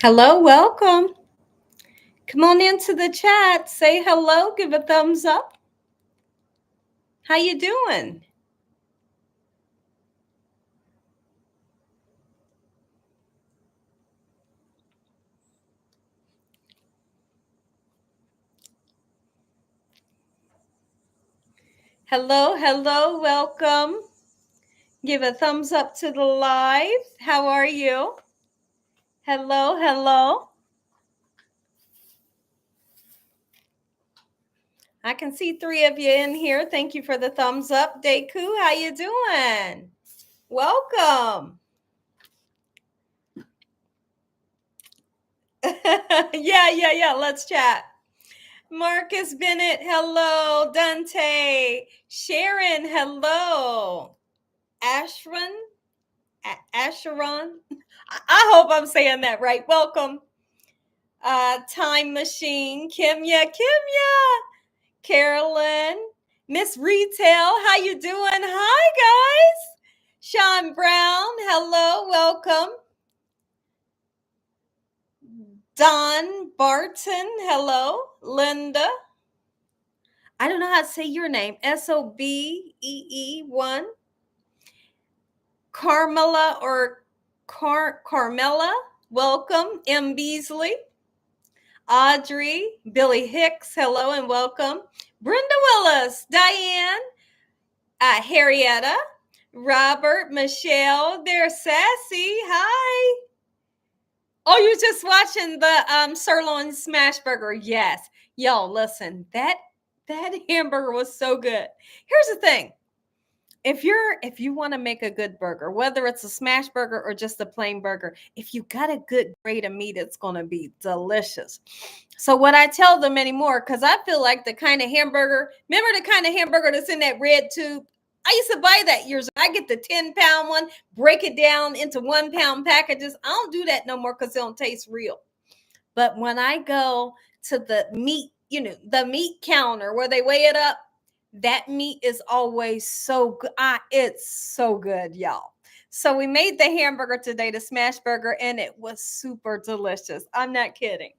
Hello, welcome. Come on into the chat. Say hello, give a thumbs up. How you doing? Hello, hello, welcome. Give a thumbs up to the live. How are you? Hello, hello. I can see three of you in here. Thank you for the thumbs up. Deku, how you doing? Welcome. Yeah. Let's chat. Marcus Bennett, hello. Dante. Sharon, hello. Ashran, Asheron. I hope I'm saying that right. Welcome. Time Machine, Kimya, Carolyn, Miss Retail, how you doing? Hi, guys. Sean Brown, hello, welcome. Don Barton, hello. Linda. I don't know how to say your name. SOBEE1. Carmela or Carmela, welcome. M. Beasley. Audrey, Billy Hicks, hello and welcome. Brenda Willis, Diane, Harrietta, Robert, Michelle, they're sassy. Hi. Oh, you're just watching the sirloin smash burger. Yes. Y'all, listen, that hamburger was so good. Here's the thing. If you want to make a good burger, whether it's a smash burger or just a plain burger, if you got a good grade of meat, it's going to be delicious. So what I tell them anymore, because I feel like the kind of hamburger, remember the kind of hamburger that's in that red tube? I used to buy that years ago. I get the 10-pound one, break it down into 1-pound packages. I don't do that no more because it don't taste real. But when I go to the meat, the meat counter where they weigh it up, that meat is always so good. It's so good, y'all. So we made the hamburger today, the smash burger, and it was super delicious. I'm not kidding.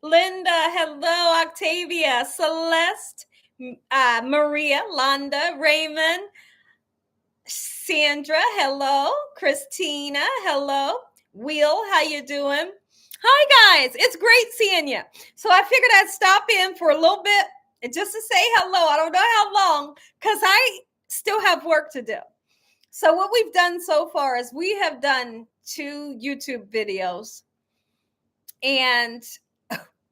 Linda, hello. Octavia, Celeste, Maria, Londa, Raymond, Sandra, hello. Christina, hello. Will, how you doing? Hi, guys. It's great seeing you. So I figured I'd stop in for a little bit and just to say hello. I don't know how long because I still have work to do. So what we've done so far is we have done 2 YouTube videos and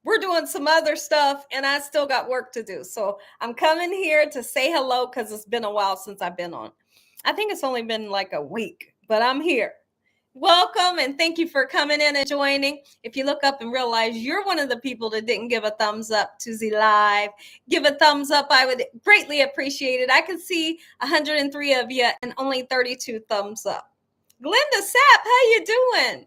we're doing some other stuff and I still got work to do. So I'm coming here to say hello because it's been a while since I've been on. I think it's only been like a week, but I'm here. Welcome and thank you for coming in and joining. If you look up and realize you're one of the people that didn't give a thumbs up to the live, give a thumbs up. I would greatly appreciate it. I can see 103 of you and only 32 thumbs up. Glenda Sapp, how you doing?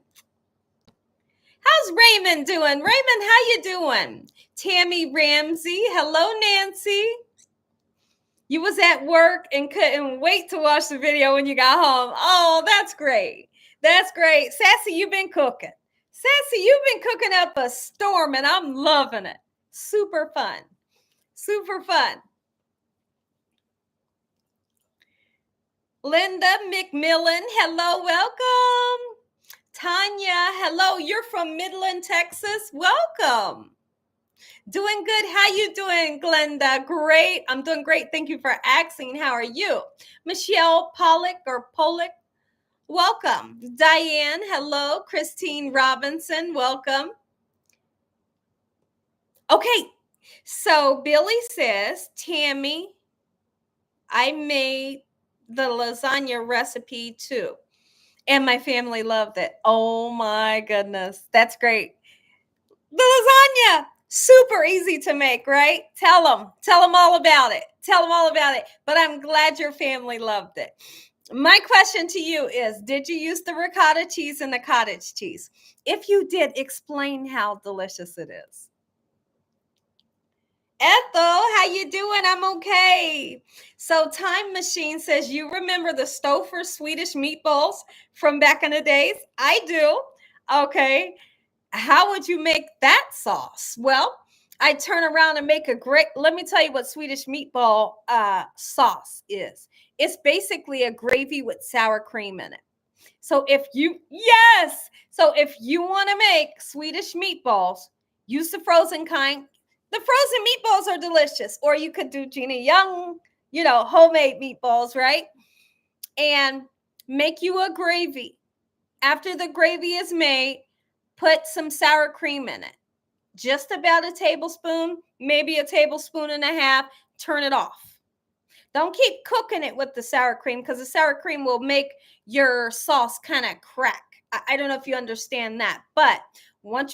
How's Raymond doing? Raymond, how you doing? Tammy Ramsey, hello Nancy. You was at work and couldn't wait to watch the video when you got home. Oh, that's great. That's great. Sassy, you've been cooking. Sassy, you've been cooking up a storm and I'm loving it. Super fun. Super fun. Linda McMillan, hello, welcome. Tanya, hello. You're from Midland, Texas. Welcome. Doing good. How you doing, Glenda? Great. I'm doing great. Thank you for asking. How are you? Michelle Pollock or Pollock, welcome. Diane, hello. Christine Robinson, welcome. Okay, so Billy says, Tammy, I made the lasagna recipe too, and my family loved it. Oh my goodness, that's great. The lasagna, super easy to make, right? Tell them all about it. Tell them all about it. But I'm glad your family loved it. My question to you is, did you use the ricotta cheese and the cottage cheese? If you did, explain how delicious it is. Ethel, how you doing? I'm okay. So Time Machine says, you remember the Stouffer Swedish meatballs from back in the days? I do. Okay. How would you make that sauce? Well, I turn around and make a great, let me tell you what Swedish meatball sauce is. It's basically a gravy with sour cream in it. So if you, yes, so if you want to make Swedish meatballs, use the frozen kind. The frozen meatballs are delicious. Or you could do Gina Young, homemade meatballs, right? And make you a gravy. After the gravy is made, put some sour cream in it. Just about a tablespoon, maybe a tablespoon and a half. Turn it off. Don't keep cooking it with the sour cream because the sour cream will make your sauce kind of crack. I don't know if you understand that, but once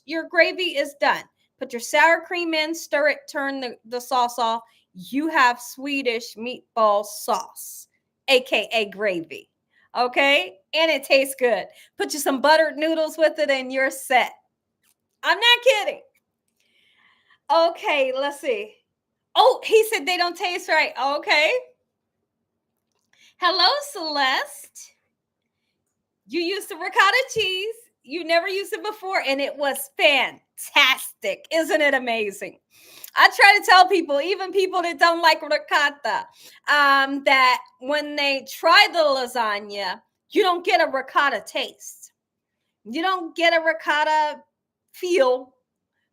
your gravy is done, put your sour cream in, stir it, turn the sauce off. You have Swedish meatball sauce, aka gravy. Okay, and it tastes good. Put you some buttered noodles with it, and you're set. I'm not kidding. Okay, let's see. Oh, he said they don't taste right. Okay. Hello, Celeste. You used the ricotta cheese. You never used it before, and it was fantastic. Isn't it amazing? I try to tell people, even people that don't like ricotta, that when they try the lasagna, you don't get a ricotta taste. You don't get a ricotta feel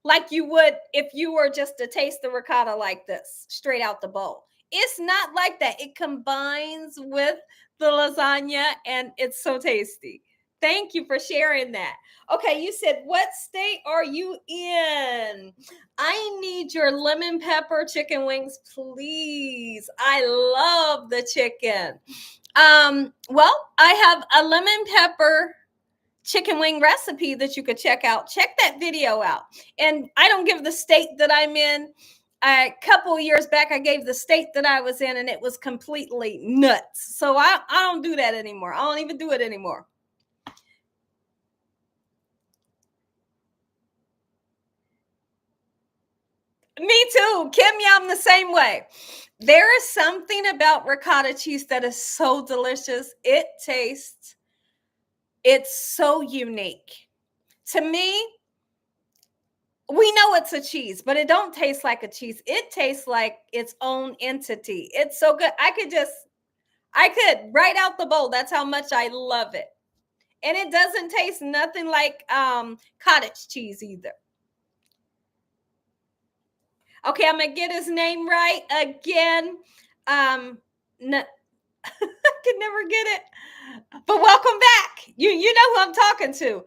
like you would if you were just to taste the ricotta like this, straight out the bowl. It's not like that. It combines with the lasagna and it's so tasty. Thank you for sharing that. Okay, you said, what state are you in? I need your lemon pepper chicken wings, please. I love the chicken. Well, I have a lemon pepper chicken wing recipe that you could check out. Check that video out. And I don't give the state that I'm in. A couple of years back, I gave the state that I was in, and it was completely nuts. So I don't do that anymore. I don't even do it anymore. Me too. Kim, yeah, I'm the same way. There is something about ricotta cheese that is so delicious. It's so unique. To me, we know it's a cheese, but it don't taste like a cheese. It tastes like its own entity. It's so good. I could right out the bowl. That's how much I love it. And it doesn't taste nothing like cottage cheese either. Okay, I'm gonna get his name right again. I can never get it. But welcome back. You know who I'm talking to.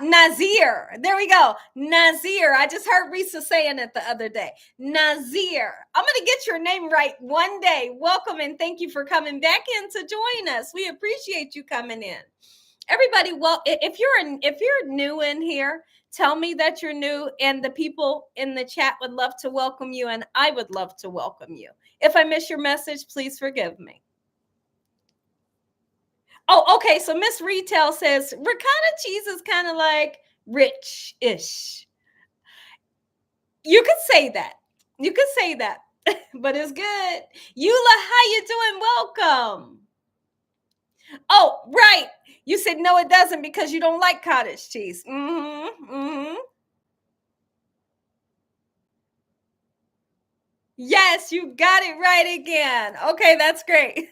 Nazir. There we go. Nazir. I just heard Risa saying it the other day. Nazir. I'm going to get your name right one day. Welcome and thank you for coming back in to join us. We appreciate you coming in. Everybody, well, if you're new in here, tell me that you're new, and the people in the chat would love to welcome you, and I would love to welcome you. If I miss your message, please forgive me. Oh, okay. So Miss Retail says ricotta cheese is kind of like rich-ish. You could say that. You could say that, but it's good. Eula, how you doing? Welcome. Oh, right. You said no, it doesn't because you don't like cottage cheese. Yes, you got it right again. Okay, that's great.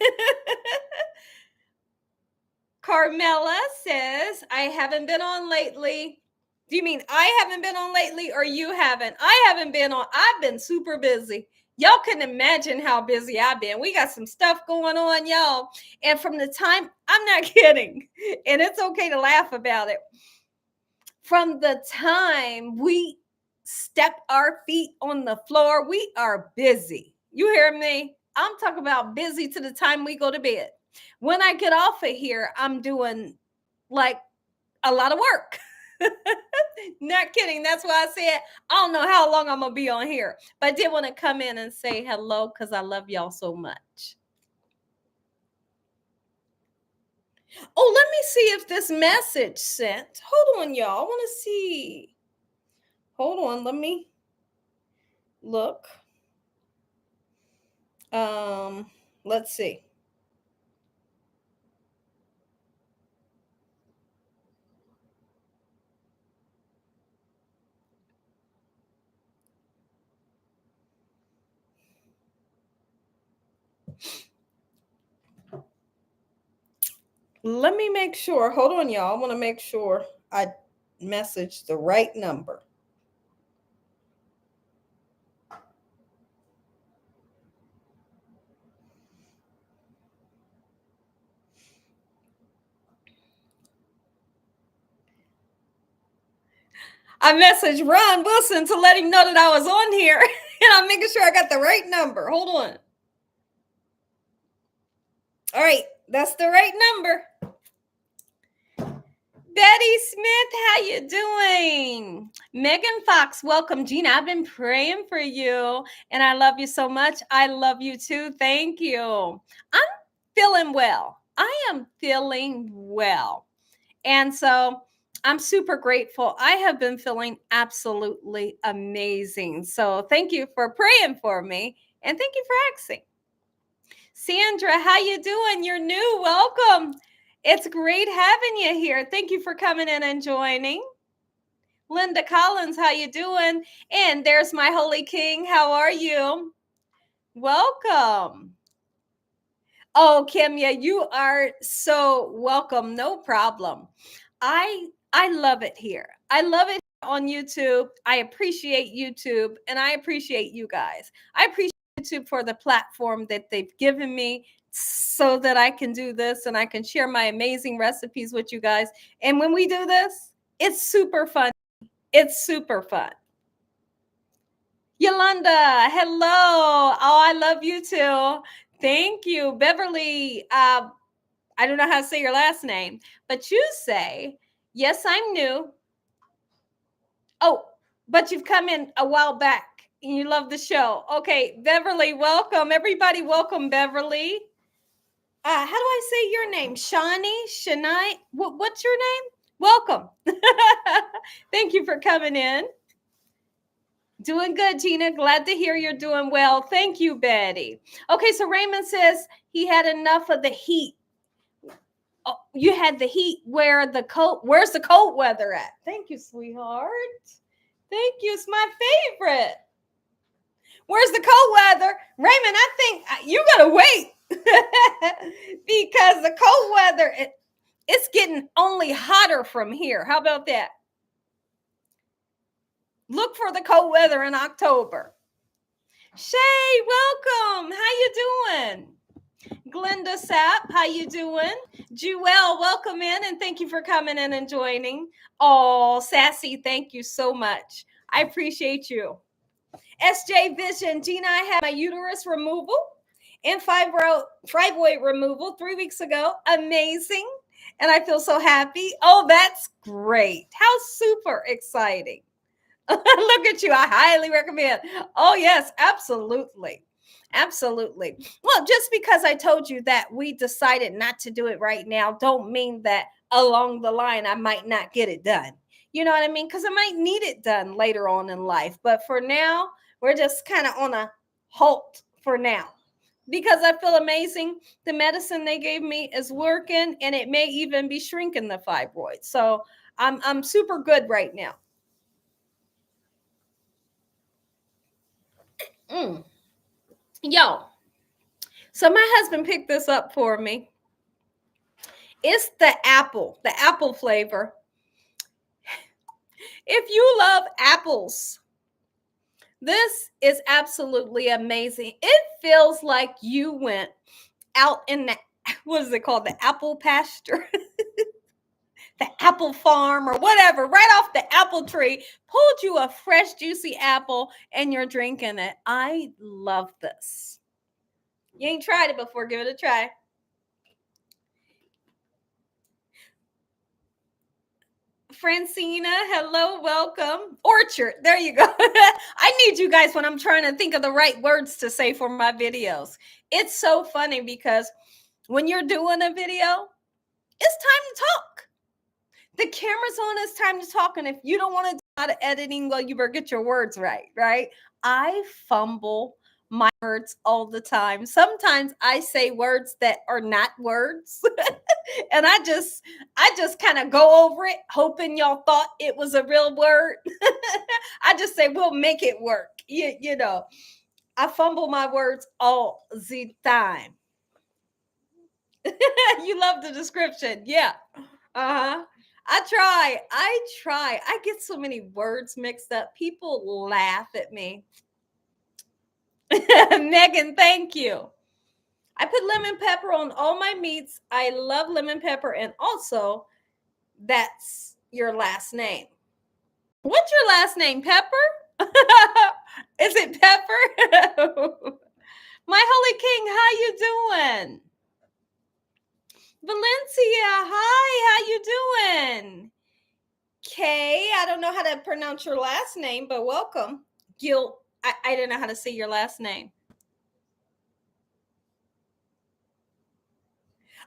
Carmela says, I haven't been on lately. Do you mean I haven't been on lately or you haven't? I haven't been on. I've been super busy. Y'all can imagine how busy I've been. We got some stuff going on, y'all. And from the time, I'm not kidding, and it's okay to laugh about it. From the time we step our feet on the floor, we are busy. You hear me? I'm talking about busy to the time we go to bed. When I get off of here, I'm doing like a lot of work. Not kidding. That's why I said I don't know how long I'm gonna be on here, but I did want to come in and say hello because I love y'all so much. Oh, let me see if this message sent. Hold on, y'all. I want to see. Hold on, let me look. Let's see. Let me make sure. Hold on, y'all. I want to make sure I message the right number. I messaged Ron Wilson to let him know that I was on here, and I'm making sure I got the right number. Hold on. All right, that's the right number. Betty Smith, how you doing? Megan Fox, welcome. Gina, I've been praying for you, and I love you so much. I love you too. Thank you. I'm feeling well. I am feeling well. And so I'm super grateful. I have been feeling absolutely amazing. So thank you for praying for me, and thank you for asking. Sandra, how you doing? You're new. Welcome. It's great having you here. Thank you for coming in and joining. Linda Collins, how you doing? And there's my Holy King. How are you? Welcome. Oh, Kimya, you are so welcome. No problem. I love it here. I love it on YouTube. I appreciate YouTube, and I appreciate you guys. I appreciate YouTube for the platform that they've given me so that I can do this and I can share my amazing recipes with you guys. And when we do this, it's super fun. It's super fun. Yolanda, hello. Oh, I love you too. Thank you. Beverly, I don't know how to say your last name, but you say, yes, I'm new. Oh, but you've come in a while back and you love the show. Okay, Beverly, welcome. Everybody, welcome, Beverly. How do I say your name? Shani? What's your name? Welcome. Thank you for coming in. Doing good, Gina. Glad to hear you're doing well. Thank you, Betty. Okay, so Raymond says he had enough of the heat. Oh, you had the heat. Where's the cold weather at? Thank you, sweetheart. Thank you. It's my favorite. Where's the cold weather? Raymond, I think you gotta wait because the cold weather, it's getting only hotter from here. How about that? Look for the cold weather in October. Shay, welcome. How you doing? Glenda Sapp, how you doing? Jewel, welcome in, and thank you for coming in and joining. Oh, Sassy, thank you so much. I appreciate you. SJ Vision, Gina, I had my uterus removal and fibroid removal 3 weeks ago. Amazing. And I feel so happy. Oh, that's great. How super exciting. Look at you. I highly recommend. Oh, yes, absolutely. Absolutely. Well, just because I told you that we decided not to do it right now, don't mean that along the line I might not get it done. You know what I mean? Because I might need it done later on in life. But for now, we're just kind of on a halt for now because I feel amazing. The medicine they gave me is working, and it may even be shrinking the fibroid. So I'm super good right now. Yo, so my husband picked this up for me. It's the apple flavor. If you love apples, this is absolutely amazing. It feels like you went out in the, what is it called? The apple pasture, the apple farm or whatever, right off the apple tree, pulled you a fresh, juicy apple and you're drinking it. I love this. You ain't tried it before, give it a try. Francina, hello, welcome. Orchard, there you go. I need you guys when I'm trying to think of the right words to say for my videos. It's so funny because when you're doing a video, it's time to talk. The camera's on, it's time to talk. And if you don't want to do a lot of editing, well, you better get your words right? I fumble my words all the time. Sometimes I say words that are not words. And I just kind of go over it, hoping y'all thought it was a real word. I just say, we'll make it work. You know, I fumble my words all the time. You love the description. Yeah. Uh-huh. I try. I get so many words mixed up. People laugh at me. Megan, thank you. I put lemon pepper on all my meats. I love lemon pepper. And also, that's your last name. What's your last name? Pepper? Is it Pepper? My holy king, how you doing? Valencia, hi, how you doing? Kay, I don't know how to pronounce your last name, but welcome. Gil, I didn't know how to say your last name.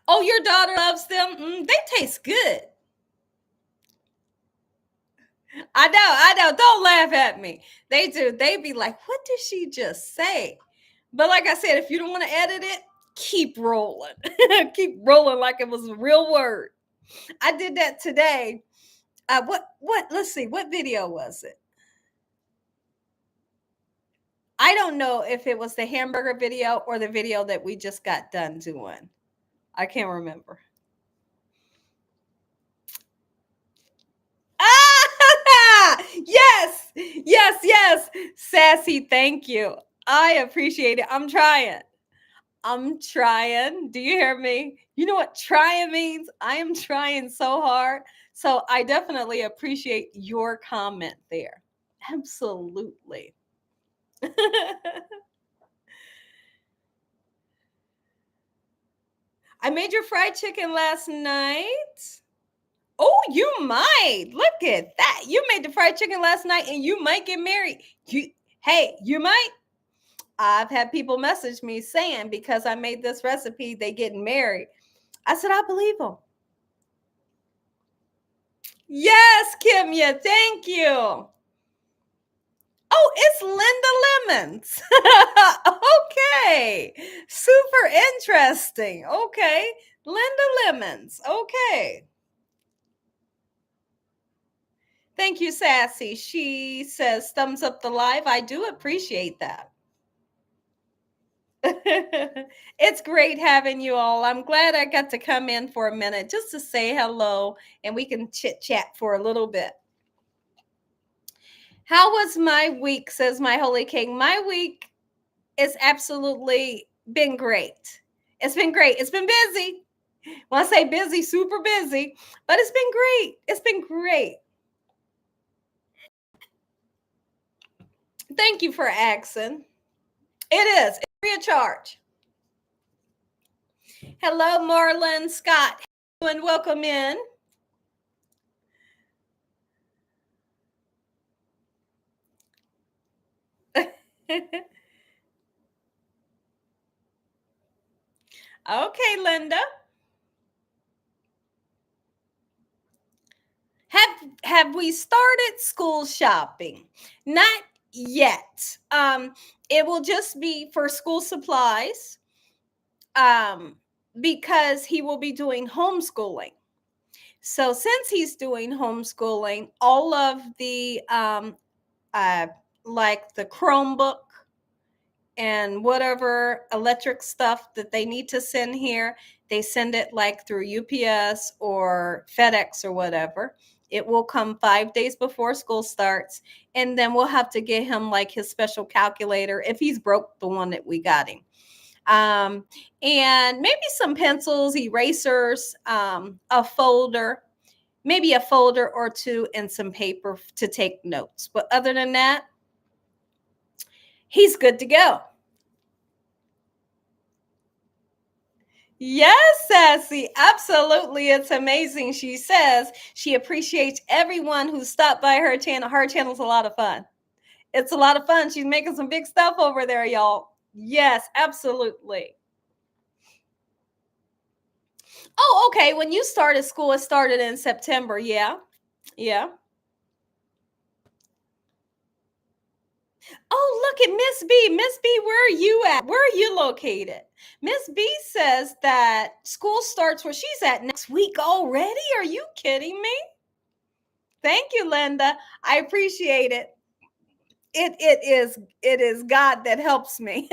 Oh, your daughter loves them. They taste good. I know. Don't laugh at me. They do. They be like, what did she just say? But like I said, if you don't want to edit it, keep rolling. Keep rolling like it was a real word. I did that today. Let's see, what video was it? I don't know if it was the hamburger video or the video that we just got done doing. I can't remember. Ah! Yes. Sassy, thank you. I appreciate it. I'm trying. Do you hear me? You know what trying means? I am trying so hard. So I definitely appreciate your comment there. Absolutely. I made your fried chicken last night. Oh, you might. Look at that. You made the fried chicken last night and you might get married. You might. I've had people message me saying because I made this recipe, they getting married. I said, I believe them. Yes, Kimya, thank you. Oh, it's Linda Lemons. Okay. Super interesting. Okay. Linda Lemons. Okay. Thank you, Sassy. She says, thumbs up the live. I do appreciate that. It's great having you all. I'm glad I got to come in for a minute just to say hello and we can chit chat for a little bit. How was my week, says my holy king? My week is absolutely been great. It's been great. It's been busy. When I say busy, super busy, but it's been great. It's been great. Thank you for asking. It is. It's free of charge. Hello, Marlon Scott, and welcome in. Okay, Linda. Have we started school shopping? Not yet. It will just be for school supplies. Because he will be doing homeschooling. So since he's doing homeschooling, all of the like the Chromebook and whatever electric stuff that they need to send here, they send it like through UPS or FedEx or whatever. It will come 5 days before school starts, and then we'll have to get him like his special calculator if he's broke the one that we got him. And maybe some pencils, erasers, a folder, maybe a folder or two, and some paper to take notes. But other than that, he's good to go. Yes, Sassy. Absolutely. It's amazing. She says she appreciates everyone who stopped by her channel. Her channel's a lot of fun. It's a lot of fun. She's making some big stuff over there, y'all. Yes, absolutely. Oh, okay. When you started school, it started in September. Yeah. Yeah. Oh, look at Miss B. Miss B, where are you at? Where are you located? Miss B says that school starts where she's at next week already. Are you kidding me? Thank you, Linda. I appreciate it. it is God that helps me.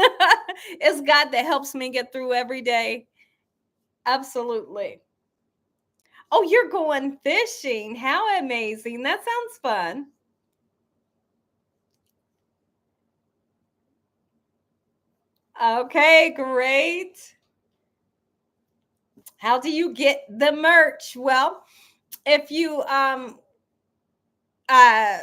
It's God that helps me get through every day. Absolutely. Oh, you're going fishing. How amazing. That sounds fun. Okay, great. How do you get the merch? Well, if you uh uh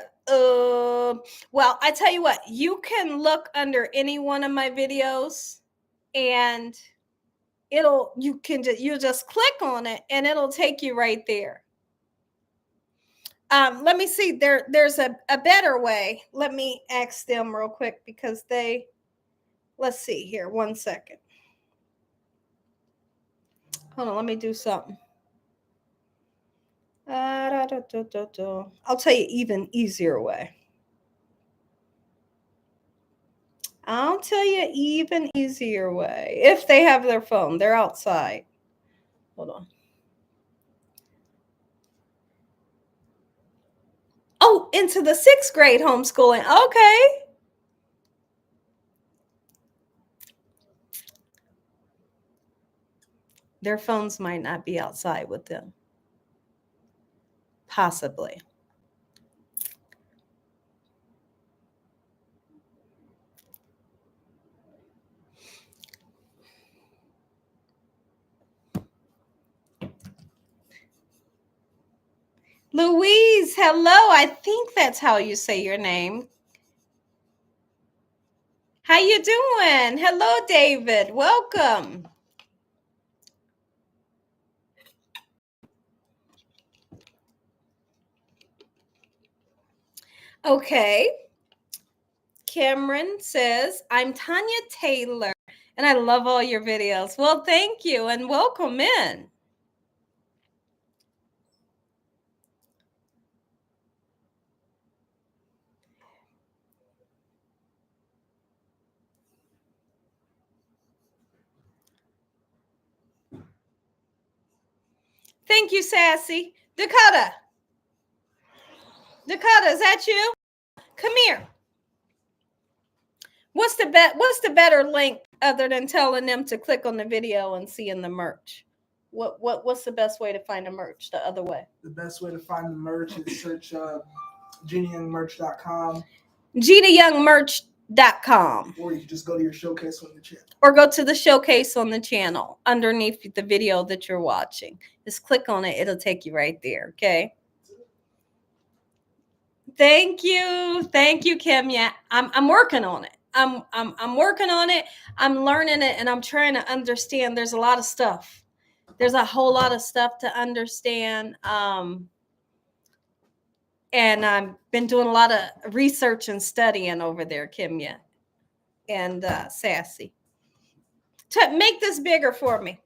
well, I tell you what, you can look under any one of my videos and you just click on it and it'll take you right there. Let me see, there's a better way. Let me ask them real quick because let's see here, 1 second. Hold on, let me do something. I'll tell you even easier way. I'll tell you even easier way. If they have their phone, they're outside. Hold on. Oh, into the 6th grade homeschooling. Okay. Their phones might not be outside with them. Possibly. Louise, hello. I think that's how you say your name. How you doing? Hello, David. Welcome. Okay. Cameron says, I'm Tanya Taylor, and I love all your videos. Well, thank you, and welcome in. Thank you, Sassy. Dakota. Dakota, is that you? Come here. What's the better link other than telling them to click on the video and seeing the merch? What's the best way to find the merch the other way? The best way to find the merch is search GinaYoungMerch.com. GinaYoungMerch.com. Or you can just go to your showcase on the channel. Or go to the showcase on the channel underneath the video that you're watching. Just click on it. It'll take you right there. Okay. Thank you, Kim. Yeah, I'm working on it. I'm working on it. I'm learning it, and I'm trying to understand. There's a lot of stuff. There's a whole lot of stuff to understand. And I've been doing a lot of research and studying over there, Kimya and Sassy. To make this bigger for me.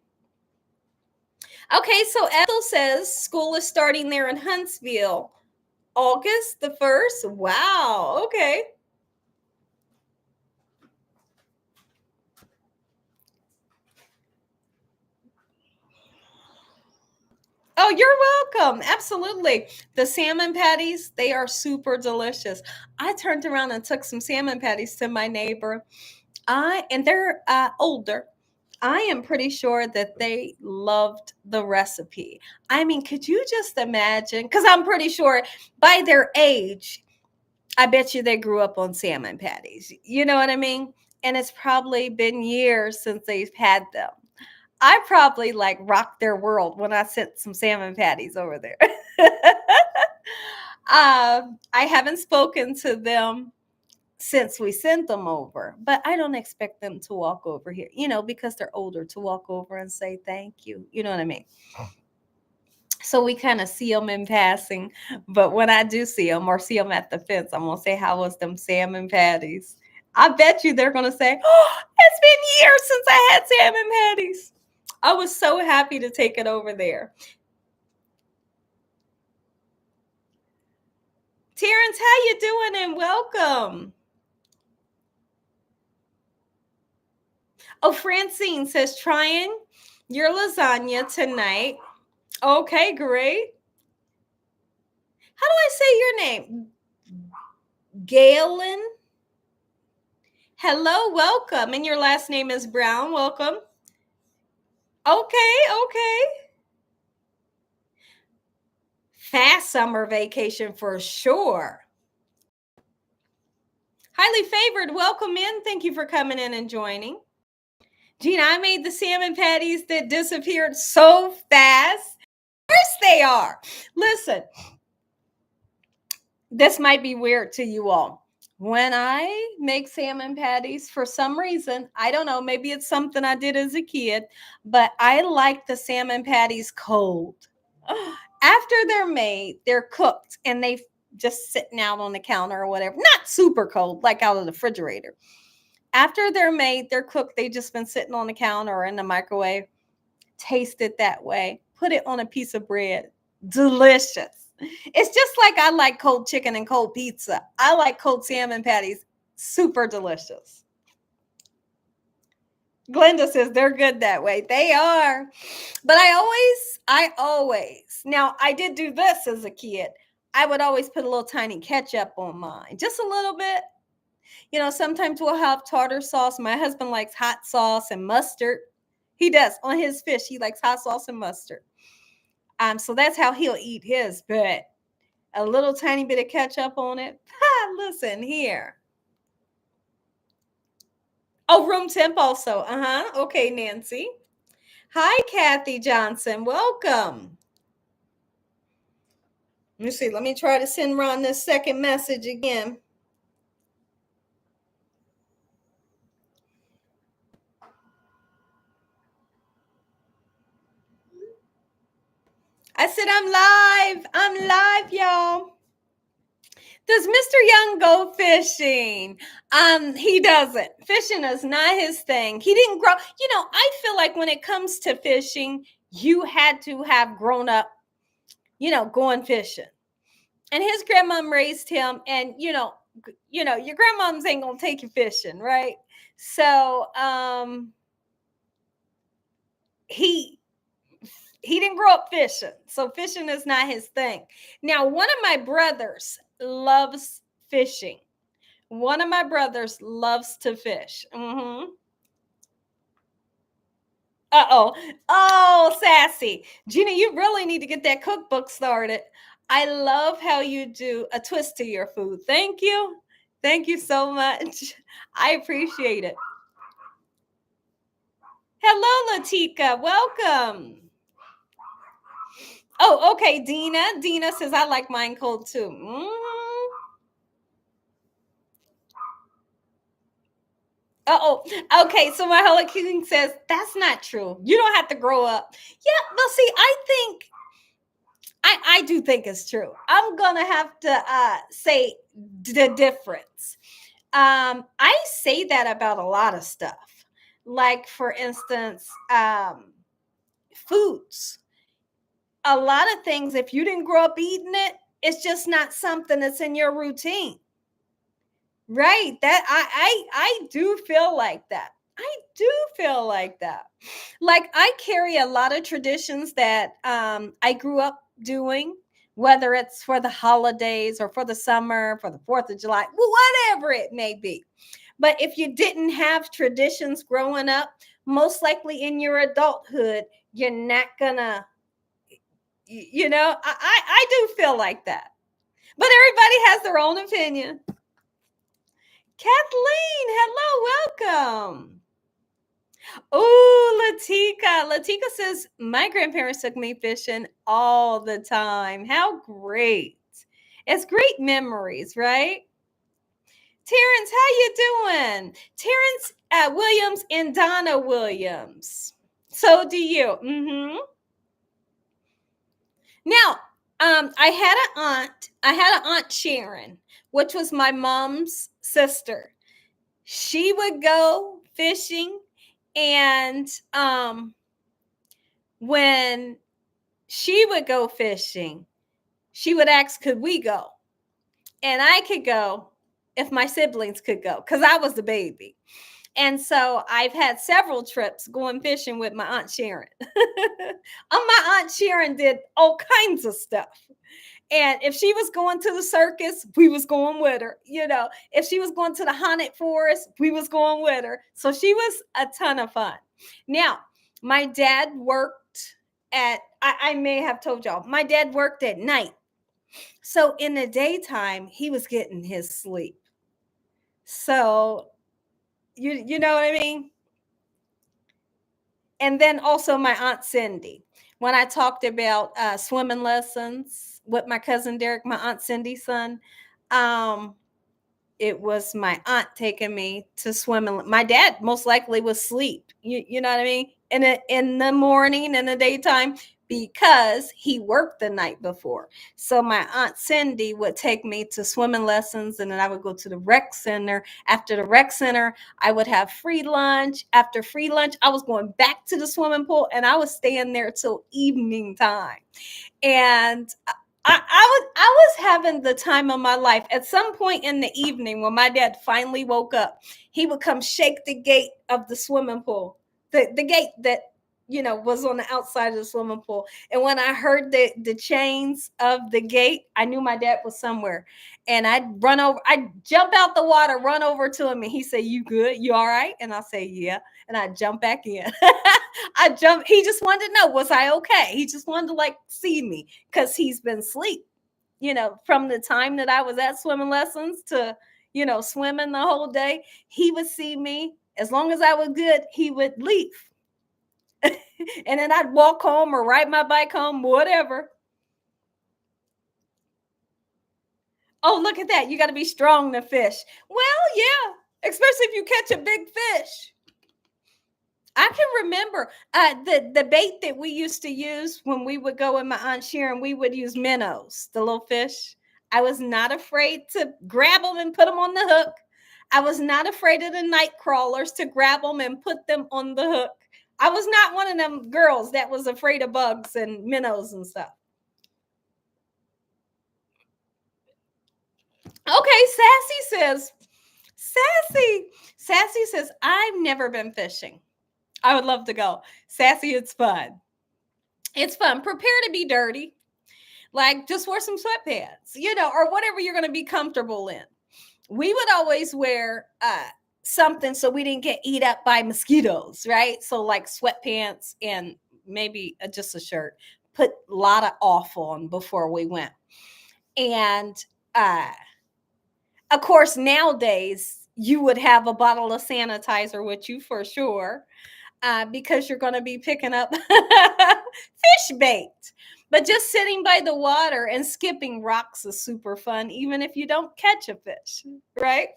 Okay, so Ethel says school is starting there in Huntsville. August the 1st. Wow. Okay. Oh, you're welcome. Absolutely. The salmon patties, they are super delicious. I turned around and took some salmon patties to my neighbor. And they're older. I am pretty sure that they loved the recipe. I mean, could you just imagine? Because I'm pretty sure by their age, I bet you they grew up on salmon patties. You know what I mean? And it's probably been years since they've had them. I probably like rocked their world when I sent some salmon patties over there. I haven't spoken to them since we sent them over, but I don't expect them to walk over here, because they're older, to walk over and say thank you. You know what I mean? So we kind of see them in passing, but when I do see them or see them at the fence, I'm gonna say, "How was them salmon patties?" I bet you they're gonna say, "Oh, it's been years since I had salmon patties." I was so happy to take it over there. Terrence, how you doing? And welcome. Oh, Francine says, trying your lasagna tonight. Okay, great. How do I say your name? Galen? Hello, welcome. And your last name is Brown. Welcome. Okay. Fast summer vacation for sure. Highly favored. Welcome in. Thank you for coming in and joining. Gina, I made the salmon patties that disappeared so fast. Of course they are. Listen, this might be weird to you all. When I make salmon patties, for some reason, I don't know, maybe it's something I did as a kid, but I like the salmon patties cold. After they're made, they're cooked and they just sitting out on the counter or whatever. Not super cold, like out of the refrigerator. After they're made, they're cooked. They've just been sitting on the counter or in the microwave. Taste it that way. Put it on a piece of bread. Delicious. It's just like I like cold chicken and cold pizza. I like cold salmon patties. Super delicious. Glenda says they're good that way. They are. But I always, now I did do this as a kid. I would always put a little tiny ketchup on mine, just a little bit. You know, sometimes we'll have tartar sauce. My husband likes hot sauce and mustard. He does on his fish. He likes hot sauce and mustard. So that's how he'll eat his. But a little tiny bit of ketchup on it. Listen here. Oh, room temp also. Okay, Nancy. Hi, Kathy Johnson. Welcome. Let me see. Let me try to send Ron this second message again. I said I'm live, y'all. Does Mr. Young go fishing? He doesn't. Fishing is not his thing. He didn't grow. You know, I feel like when it comes to fishing, you had to have grown up, you know, going fishing. And his grandmom raised him, and your grandmoms ain't gonna take you fishing, right? So he didn't grow up fishing, so fishing is not his thing. Now, one of my brothers loves fishing. One of my brothers loves to fish. Oh, sassy. Gina, you really need to get that cookbook started. I love how you do a twist to your food. Thank you. Thank you so much. I appreciate it. Hello, Latika. Welcome. Oh, okay, Dina. Dina says, I like mine cold too. Okay. So my Holy King says, that's not true. You don't have to grow up. Yeah, but see, I do think it's true. I'm gonna have to say the difference. I say that about a lot of stuff. Like, for instance, foods. A lot of things, if you didn't grow up eating it, it's just not something that's in your routine. Right. That I do feel like that. I do feel like that. Like, I carry a lot of traditions that I grew up doing, whether it's for the holidays or for the summer, for the 4th of July, whatever it may be. But if you didn't have traditions growing up, most likely in your adulthood, you're not gonna, I do feel like that. But everybody has their own opinion. Kathleen, hello, welcome. Oh, Latika. Latika says, my grandparents took me fishing all the time. How great. It's great memories, right? Terrence, how you doing? Terrence Williams and Donna Williams. So do you. Now, I had an aunt Sharon, which was my mom's sister. She would go fishing, and when she would go fishing, she would ask, could we go? And I could go if my siblings could go, because I was the baby. And so I've had several trips going fishing with my Aunt Sharon. My Aunt Sharon did all kinds of stuff. And if she was going to the circus, we was going with her. If she was going to the haunted forest, we was going with her. So she was a ton of fun. Now, my dad worked I may have told y'all, my dad worked at night. So in the daytime, he was getting his sleep. So you know what I mean? And then also my Aunt Cindy. When I talked about swimming lessons with my cousin Derek, my Aunt Cindy's son, um, it was my aunt taking me to swimming. My dad most likely was asleep. You know what I mean? In the morning, in the daytime, because he worked the night before. So my Aunt Cindy would take me to swimming lessons, and then I would go to the rec center. After the rec center, I would have free lunch. After free lunch, I was going back to the swimming pool, and I was staying there till evening time. And I was having the time of my life. At some point in the evening, when my dad finally woke up, he would come shake the gate of the swimming pool, the gate that was on the outside of the swimming pool. And when I heard the chains of the gate, I knew my dad was somewhere. And I'd jump out the water, run over to him, and he said, "You good? You all right?" And I say, "Yeah." And I jump back in. He just wanted to know, was I okay? He just wanted to see me, because he's been asleep, from the time that I was at swimming lessons to, swimming the whole day. He would see me. As long as I was good, he would leave. And then I'd walk home or ride my bike home, whatever. Oh, look at that. You got to be strong to fish. Well, yeah, especially if you catch a big fish. I can remember the bait that we used to use when we would go with my Aunt Sharon. We would use minnows, the little fish. I was not afraid to grab them and put them on the hook. I was not afraid of the night crawlers to grab them and put them on the hook. I was not one of them girls that was afraid of bugs and minnows and stuff. Okay, Sassy says, I've never been fishing. I would love to go. Sassy, it's fun. It's fun. Prepare to be dirty. Just wear some sweatpants, or whatever you're going to be comfortable in. We would always wear something so we didn't get eat up by mosquitoes, right? So sweatpants and maybe just a shirt. Put a lot of off on before we went. And of course, nowadays you would have a bottle of sanitizer with you for sure, because you're going to be picking up fish bait. But just sitting by the water and skipping rocks is super fun, even if you don't catch a fish, right?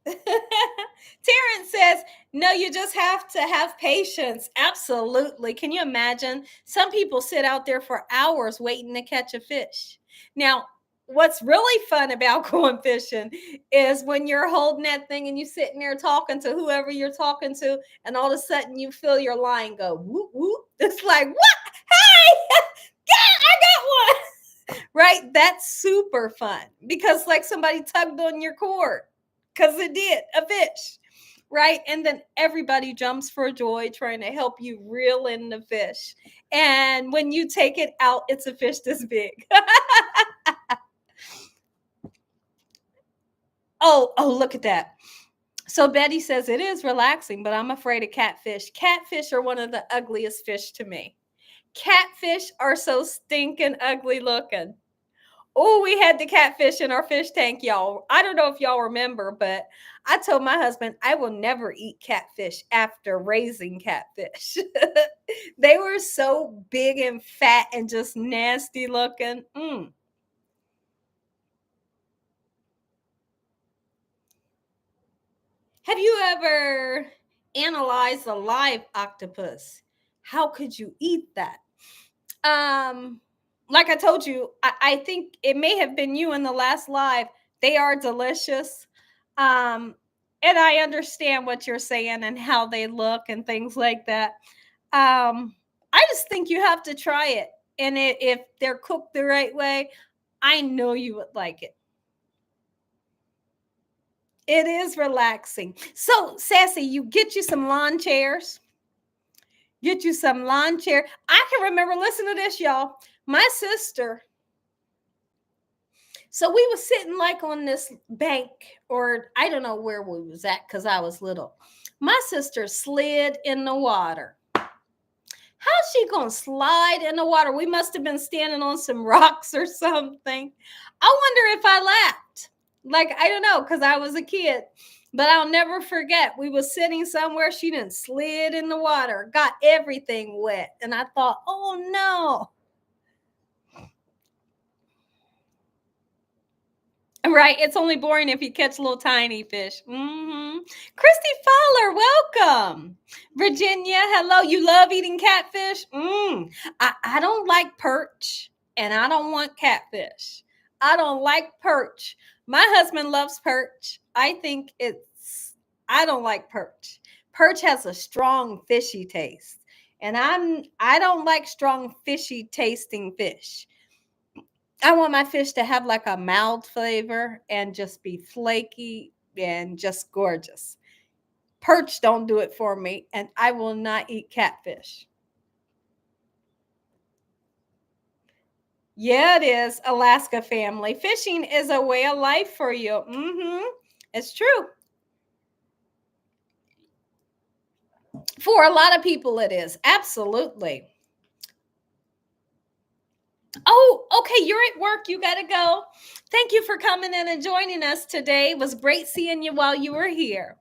Terrence says, no, you just have to have patience. Absolutely. Can you imagine? Some people sit out there for hours waiting to catch a fish. Now, what's really fun about going fishing is when you're holding that thing and you're sitting there talking to whoever you're talking to, and all of a sudden you feel your line go whoop whoop. It's like, what? Hey, yeah, I got one. Right? That's super fun, because somebody tugged on your cord, because it did, a fish. Right? And then everybody jumps for joy trying to help you reel in the fish. And when you take it out, it's a fish this big. Oh, look at that. So Betty says, it is relaxing, but I'm afraid of catfish. Catfish are one of the ugliest fish to me. Catfish are so stinking ugly looking. Oh, we had the catfish in our fish tank, y'all. I don't know if y'all remember, but I told my husband I will never eat catfish after raising catfish. They were so big and fat and just nasty looking. Have you ever analyzed a live octopus? How could you eat that? Like I told you, I think it may have been you in the last live. They are delicious. And I understand what you're saying and how they look and things like that. I just think you have to try it. And if they're cooked the right way, I know you would like it. It is relaxing. So, Sassy, you get you some lawn chairs. Get you some lawn chair. I can remember, listen to this, y'all. My sister, so we was sitting like on this bank, or I don't know where we was at because I was little. My sister slid in the water. How's she gonna slide in the water? We must have been standing on some rocks or something. I wonder if I laughed. Like, I don't know, because I was a kid. But I'll never forget. We was sitting somewhere. She didn't slid in the water, got everything wet. And I thought, oh no. Right. It's only boring if you catch little tiny fish. Christy Fowler, welcome. Virginia, hello. You love eating catfish? I don't like perch, and I don't want catfish. I don't like perch. My husband loves perch. I don't like perch. Perch has a strong fishy taste, and I don't like strong fishy tasting fish. I want my fish to have like a mild flavor and just be flaky and just gorgeous. Perch don't do it for me, and I will not eat catfish. Yeah, it is, Alaska family. Fishing is a way of life for you. It's true. For a lot of people, it is. Absolutely. Oh, okay. You're at work. You got to go. Thank you for coming in and joining us today. It was great seeing you while you were here.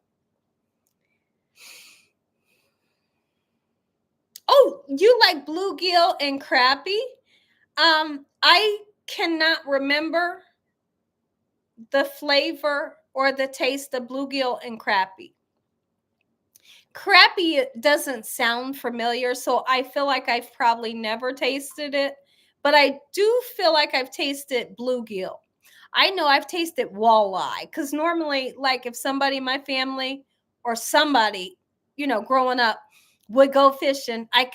Oh, you like bluegill and crappie? I cannot remember the flavor or the taste of bluegill and crappie. Crappie doesn't sound familiar, so I feel like I've probably never tasted it, but I do feel like I've tasted bluegill. I know I've tasted walleye, because normally, like if somebody in my family or somebody, growing up would go fishing, I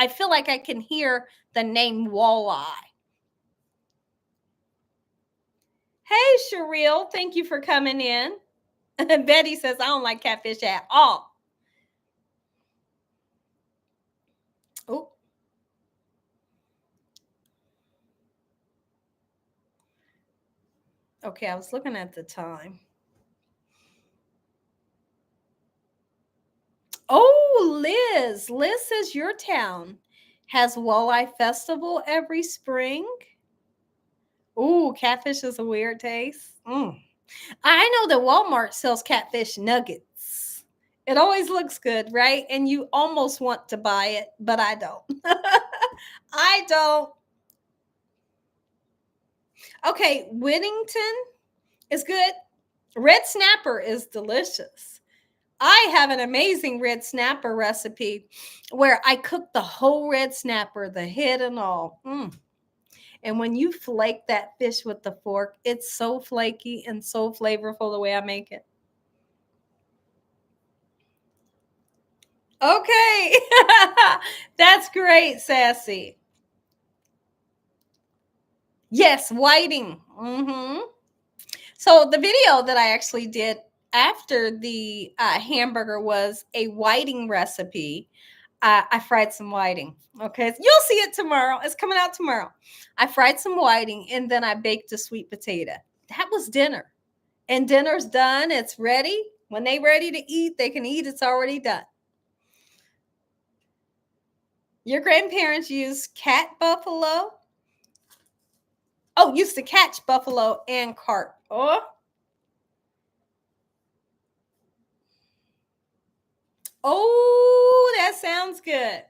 feel like I can hear the name walleye. Hey, Sherrill, thank you for coming in. Betty says, I don't like catfish at all. Oh. Okay, I was looking at the time. Oh, Liz. Liz says your town has walleye festival every spring. Ooh, catfish is a weird taste. I know that Walmart sells catfish nuggets. It always looks good, right? And you almost want to buy it, but I don't. I don't. Okay, Whittington is good. Red snapper is delicious. I have an amazing red snapper recipe where I cook the whole red snapper, the head and all. And when you flake that fish with the fork, it's so flaky and so flavorful the way I make it. Okay. That's great, Sassy. Yes, whiting. So the video that I actually did after the hamburger was a whiting recipe. I fried some whiting. Okay, you'll see it tomorrow. It's coming out tomorrow. I fried some whiting and then I baked a sweet potato. That was dinner. And dinner's done. It's ready. When they're ready to eat, they can eat. It's already done. Your grandparents used cat buffalo? Oh, used to catch buffalo and carp. Oh, that sounds good.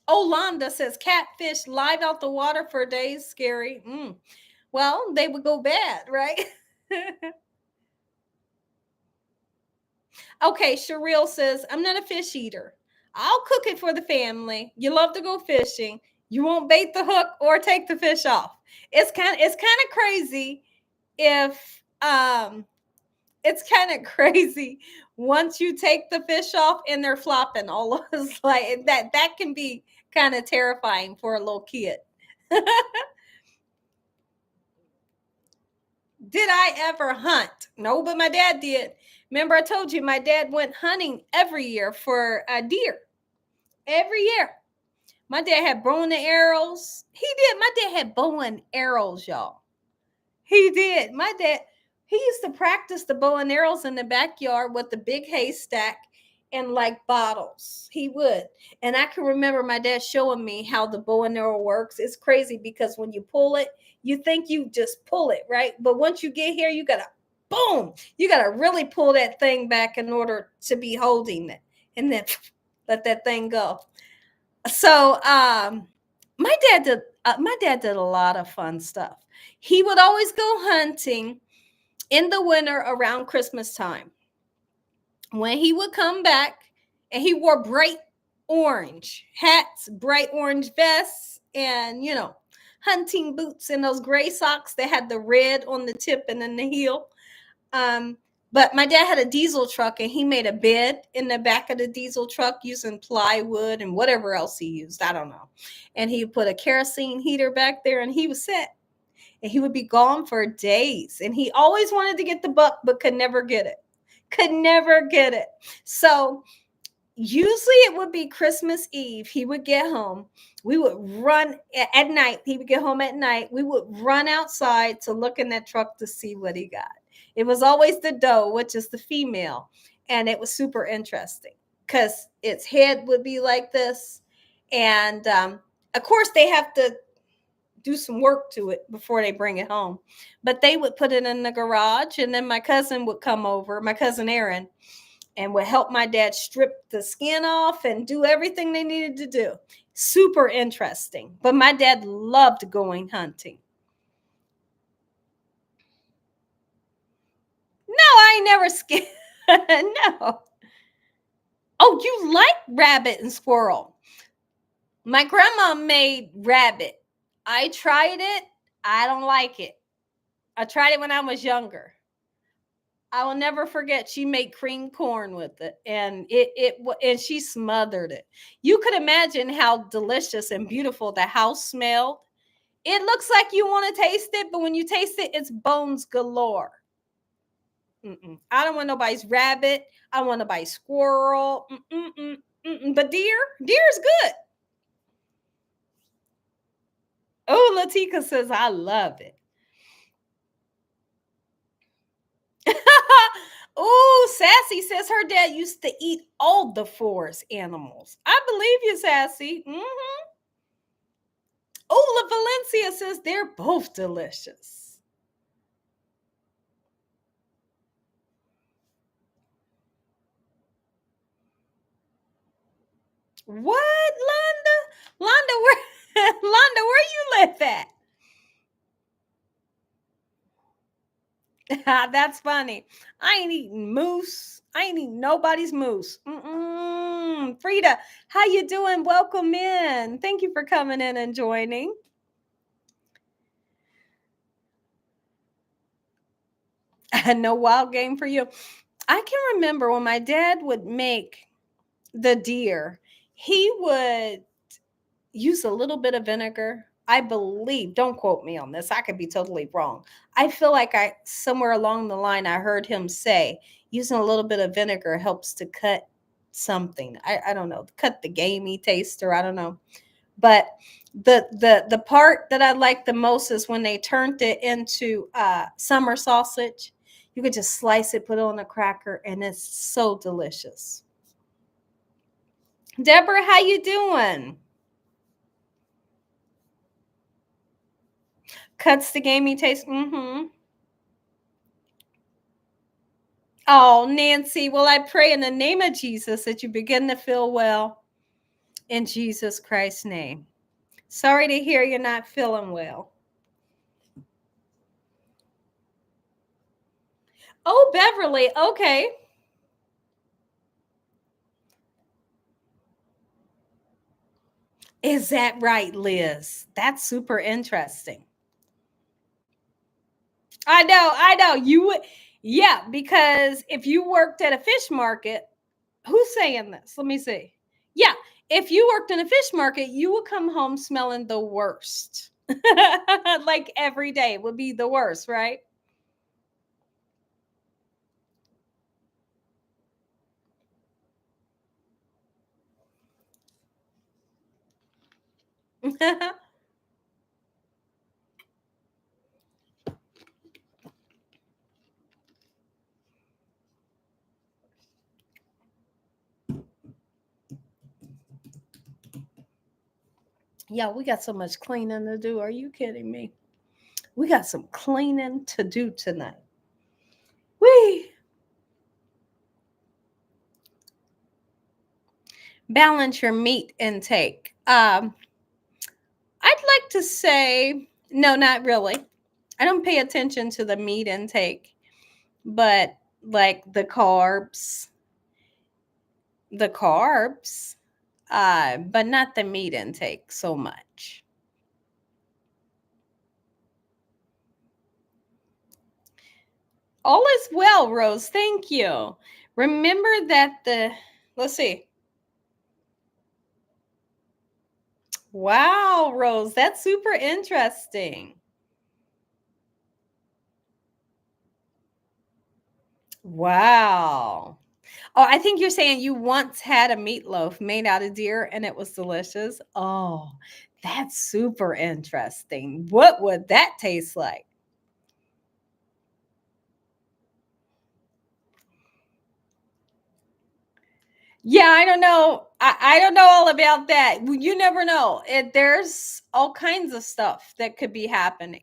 Olanda says catfish live out the water for days, scary. Well, they would go bad, right? Okay, Sherrill says, I'm not a fish eater. I'll cook it for the family. You love to go fishing. You won't bait the hook or take the fish off. It's kind of crazy if it's kind of crazy once you take the fish off and they're flopping all of us like that. That can be kind of terrifying for a little kid. Did I ever hunt? No, but my dad did. Remember, I told you my dad went hunting every year for a deer. Every year. My dad had bow and arrows. He did. My dad had bow and arrows, y'all. He did. My dad, he used to practice the bow and arrows in the backyard with the big haystack and like bottles. He would. And I can remember my dad showing me how the bow and arrow works. It's crazy because when you pull it, you think you just pull it, right? But once you get here, you got to boom. You got to really pull that thing back in order to be holding it and then let that thing go. So, my dad did a lot of fun stuff. He would always go hunting in the winter around Christmas time. When he would come back, and he wore bright orange hats, bright orange vests, and hunting boots and those gray socks that had the red on the tip and then the heel. But my dad had a diesel truck, and he made a bed in the back of the diesel truck using plywood and whatever else he used. I don't know. And he put a kerosene heater back there, and he was set. And he would be gone for days. And he always wanted to get the buck, but could never get it. Could never get it. So usually it would be Christmas Eve. He would get home. We would run at night. He would get home at night. We would run outside to look in that truck to see what he got. It was always the doe, which is the female. And it was super interesting because its head would be like this. And of course, they have to do some work to it before they bring it home. But they would put it in the garage. And then my cousin would come over, my cousin Aaron, and would help my dad strip the skin off and do everything they needed to do. Super interesting. But my dad loved going hunting. No, I ain't never scared. No. Oh, you like rabbit and squirrel. My grandma made rabbit. I tried it. I don't like it. I tried it when I was younger. I will never forget. She made cream corn with it, and and she smothered it. You could imagine how delicious and beautiful the house smelled. It looks like you want to taste it, but when you taste it, it's bones galore. I don't want nobody's rabbit. I don't want nobody's squirrel. But deer's good. Oh, Latika says I love it. Oh, Sassy says her dad used to eat all the forest animals. I believe you, Sassy. Oh, La Valencia says they're both delicious. What, Londa? Londa, where you live at? That's funny. I ain't eating moose. I ain't eating nobody's moose. Frida, how you doing? Welcome in. Thank you for coming in and joining. No wild game for you. I can remember when my dad would make the deer, he would use a little bit of vinegar. I believe, don't quote me on this, I could be totally wrong. I feel like somewhere along the line I heard him say using a little bit of vinegar helps to cut something. I don't know, cut the gamey taste, or I don't know. But the part that I like the most is when they turned it into summer sausage. You could just slice it, put it on a cracker, and it's so delicious. Deborah, how you doing? Cuts the gamey taste. Oh, Nancy. Well, I pray in the name of Jesus that you begin to feel well in Jesus Christ's name. Sorry to hear you're not feeling well. Oh, Beverly. Okay. Is that right, Liz? That's super interesting. I know. You would, yeah, because if you worked at a fish market, who's saying this? Let me see. Yeah, if you worked in a fish market, you would come home smelling the worst. Like every day would be the worst, right? Yeah, we got so much cleaning to do. Are you kidding me? We got some cleaning to do tonight. We balance your meat intake. I'd like to say no, not really. I don't pay attention to the meat intake, but like the carbs, but not the meat intake so much. All is well, Rose. Thank you. Remember that let's see. Wow, Rose, that's super interesting. Wow. Oh, I think you're saying you once had a meatloaf made out of deer and it was delicious. Oh, that's super interesting. What would that taste like? Yeah, I don't know. I don't know all about that. You never know. There's all kinds of stuff that could be happening.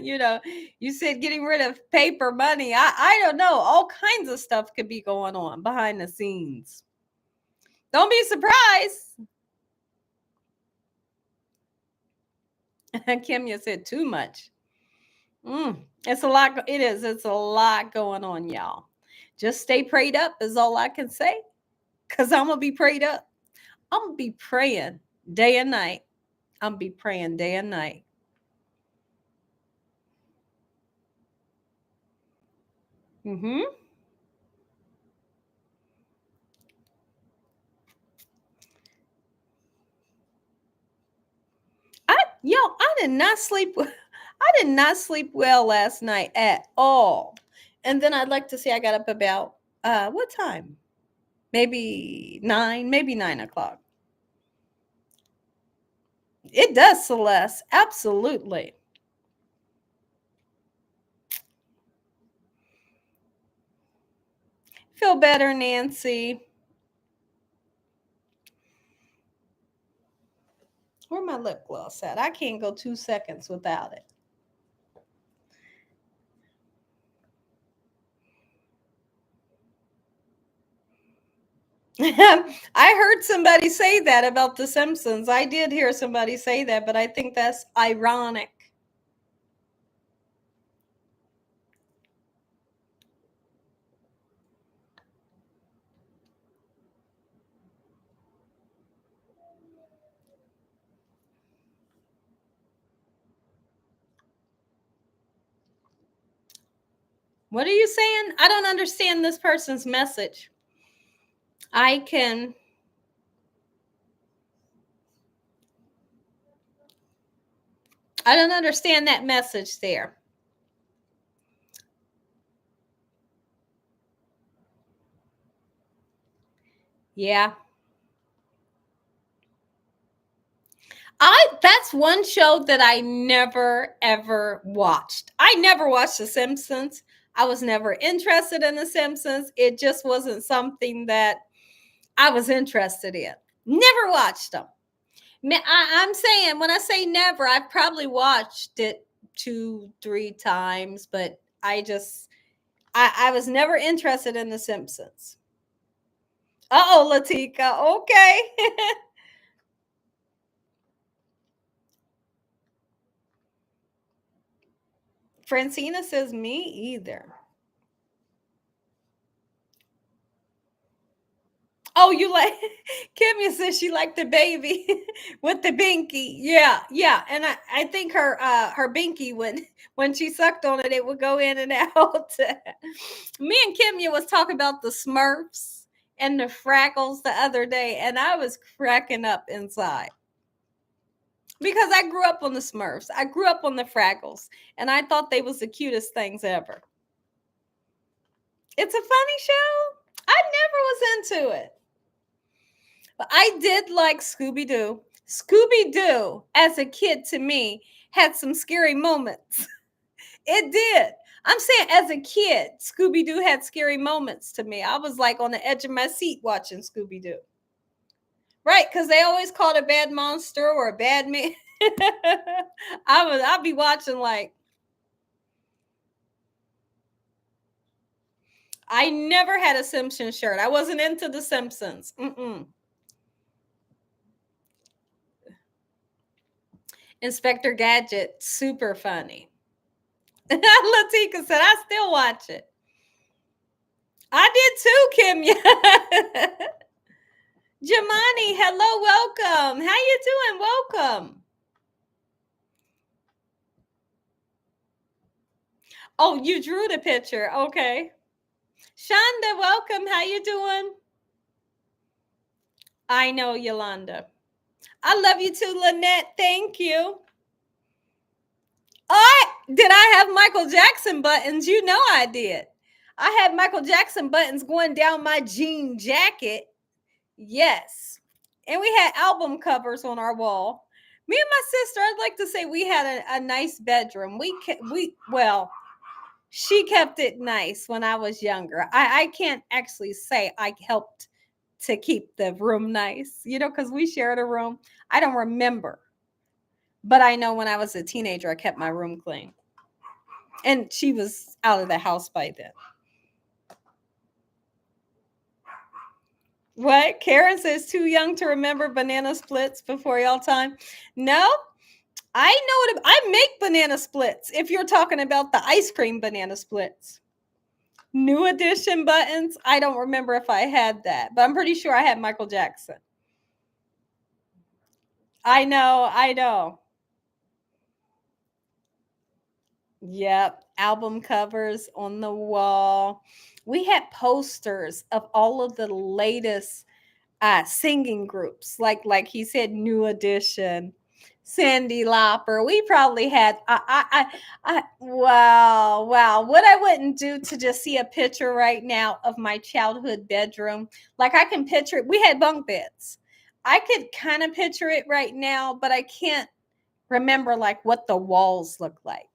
You said getting rid of paper money. I don't know. All kinds of stuff could be going on behind the scenes. Don't be surprised. Kim, you said too much. It's a lot. It is. It's a lot going on, y'all. Just stay prayed up is all I can say. Cause I'm gonna be prayed up. I'm gonna be praying day and night. I'm be praying day and night. Mm-hmm. I did not sleep. I did not sleep well last night at all. And then I'd like to say I got up about what time? Maybe 9, maybe 9 o'clock. It does, Celeste. Absolutely. Feel better, Nancy. Where my lip gloss at? I can't go 2 seconds without it. I heard somebody say that about The Simpsons. I did hear somebody say that, but I think that's ironic. What are you saying? I don't understand this person's message. I can. I don't understand that message there. Yeah. That's one show that I never ever watched. I never watched The Simpsons. I was never interested in The Simpsons. It just wasn't something that I was interested in. Never watched them. I'm saying when I say never, I've probably watched it 2, 3 times, but I was never interested in The Simpsons. Uh-oh, Latika. Okay. Francina says me either. Oh, you like Kimya says she liked the baby with the binky. Yeah, yeah. And I think her binky when she sucked on it, it would go in and out. Me and Kimya was talking about the Smurfs and the Fraggles the other day, and I was cracking up inside. Because I grew up on the Smurfs. I grew up on the Fraggles, and I thought they was the cutest things ever. It's a funny show. I never was into it. But I did like Scooby Doo. Scooby-Doo, as a kid to me, had some scary moments. It did. I'm saying as a kid, Scooby-Doo had scary moments to me. I was like on the edge of my seat watching Scooby-Doo. Right, because they always called a bad monster or a bad man. I'd be watching like I never had a Simpsons shirt. I wasn't into the Simpsons. Inspector Gadget, super funny. Latika said, I still watch it. I did too, Kim. Jamani, hello, welcome. How you doing? Welcome. Oh, you drew the picture. Okay. Shonda, welcome. How you doing? I know, Yolanda. I love you too, Lynette. Thank you. Did I have Michael Jackson buttons? You know I did. I had Michael Jackson buttons going down my jean jacket. Yes. And we had album covers on our wall. Me and my sister, I'd like to say we had a nice bedroom. She kept it nice when I was younger. I can't actually say I helped to keep the room nice, because we shared a room. I don't remember. But I know when I was a teenager, I kept my room clean. And she was out of the house by then. What? Karen says, too young to remember banana splits before y'all time. No, I make banana splits if you're talking about the ice cream banana splits. New edition buttons. I don't remember if I had that, but I'm pretty sure I had Michael Jackson. I know. Yep. Album covers on the wall. We had posters of all of the latest singing groups, like he said, New Edition, Cyndi Lauper. We probably had wow. What I wouldn't do to just see a picture right now of my childhood bedroom. Like I can picture it. We had bunk beds. I could kind of picture it right now, but I can't remember like what the walls look like.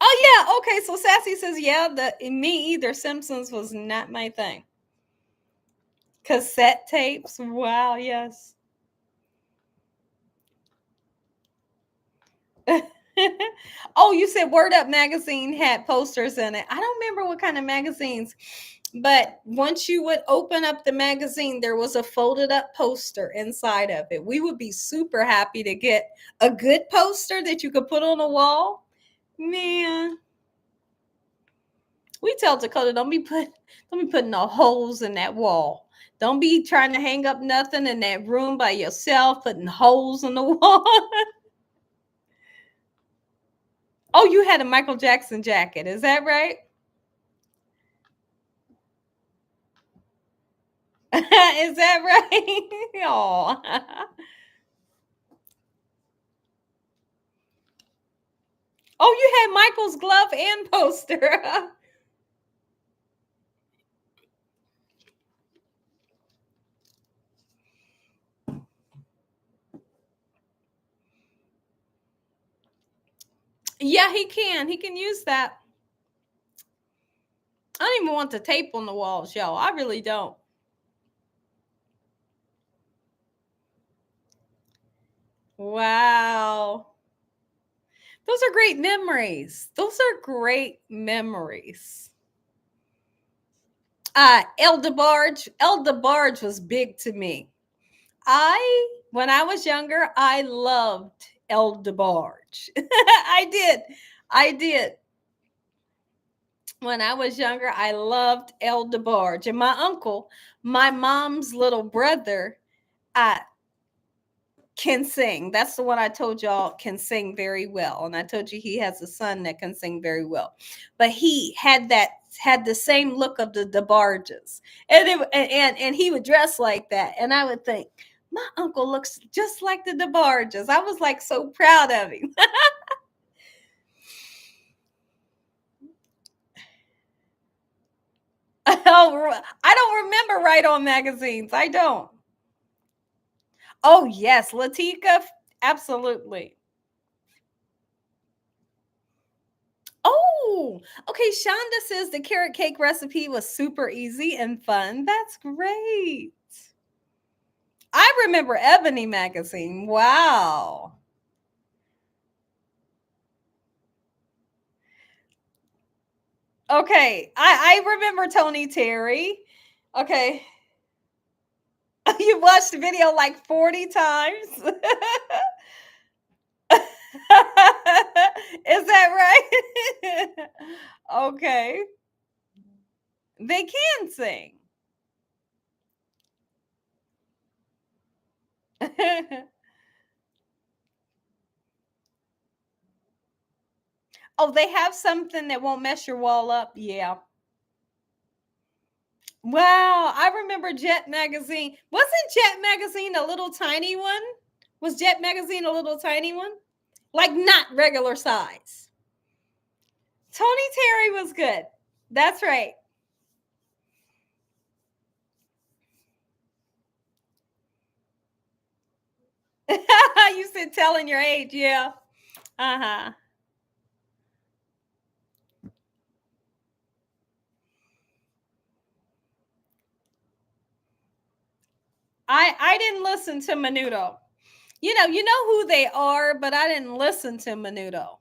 Oh yeah, okay. So Sassy says, yeah, me either. Simpsons was not my thing. Cassette tapes. Wow, yes. Oh, you said Word Up magazine had posters in it. I don't remember what kind of magazines, but once you would open up the magazine, there was a folded up poster inside of it. We would be super happy to get a good poster that you could put on a wall. Man, we tell Dakota, don't be putting no holes in that wall. Don't be trying to hang up nothing in that room by yourself, putting holes in the wall. Oh, you had a Michael Jackson jacket. Is that right? Is that right? Oh. Oh, you had Michael's glove and poster. Yeah, he can. He can use that. I don't even want the tape on the walls, y'all. I really don't. Wow. Those are great memories. Those are great memories. El DeBarge was big to me. When I was younger, I loved El DeBarge. I did. When I was younger, I loved El DeBarge. And my uncle, my mom's little brother, can sing. That's the one I told y'all can sing very well. And I told you he has a son that can sing very well. But he had the same look of the DeBarges. And he would dress like that. And I would think, my uncle looks just like the DeBarges. I was like so proud of him. I don't remember Right On magazines. I don't. Oh, yes, Latika, absolutely. Oh, okay. Shonda says the carrot cake recipe was super easy and fun. That's great. I remember Ebony magazine. Wow. Okay. I remember Tony Terry. Okay. You watched the video like 40 times. Is that right? Okay. They can sing. Oh, they have something that won't mess your wall up? Yeah. Wow, I remember Jet Magazine. Wasn't Jet Magazine a little tiny one? Was Jet Magazine a little tiny one? Like not regular size. Tony Terry was good. That's right. You said telling your age, yeah. Uh-huh. I didn't listen to Menudo. You know who they are, but I didn't listen to Menudo.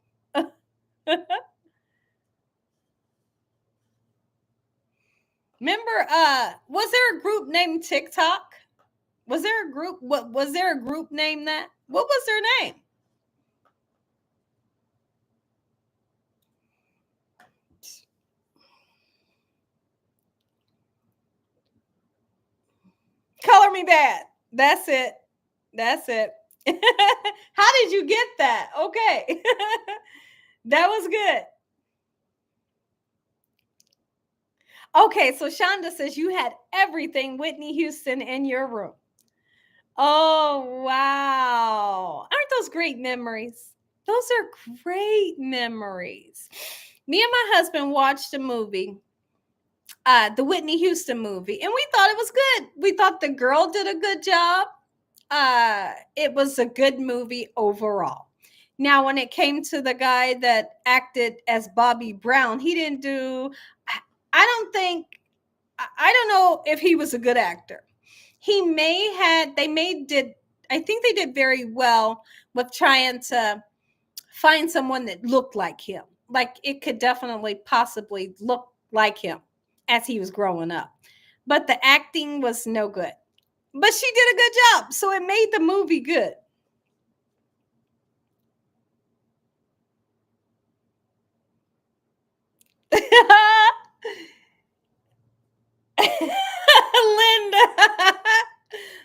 Remember, was there a group named TikTok? Was there a group? What was there a group named that? What was their name? Color Me Bad. That's it. That's it. How did you get that? Okay. That was good. Okay, so Shonda says you had everything Whitney Houston in your room. Oh, wow. Aren't those great memories? Those are great memories. Me and my husband watched a movie, the Whitney Houston movie, and we thought it was good. We thought the girl did a good job. It was a good movie overall. Now, when it came to the guy that acted as Bobby Brown, he didn't do, I don't think, I don't know if he was a good actor. He may had, they may did, I think they did very well with trying to find someone that looked like him. Like it could definitely possibly look like him as he was growing up. But the acting was no good. But she did a good job. So it made the movie good. Linda.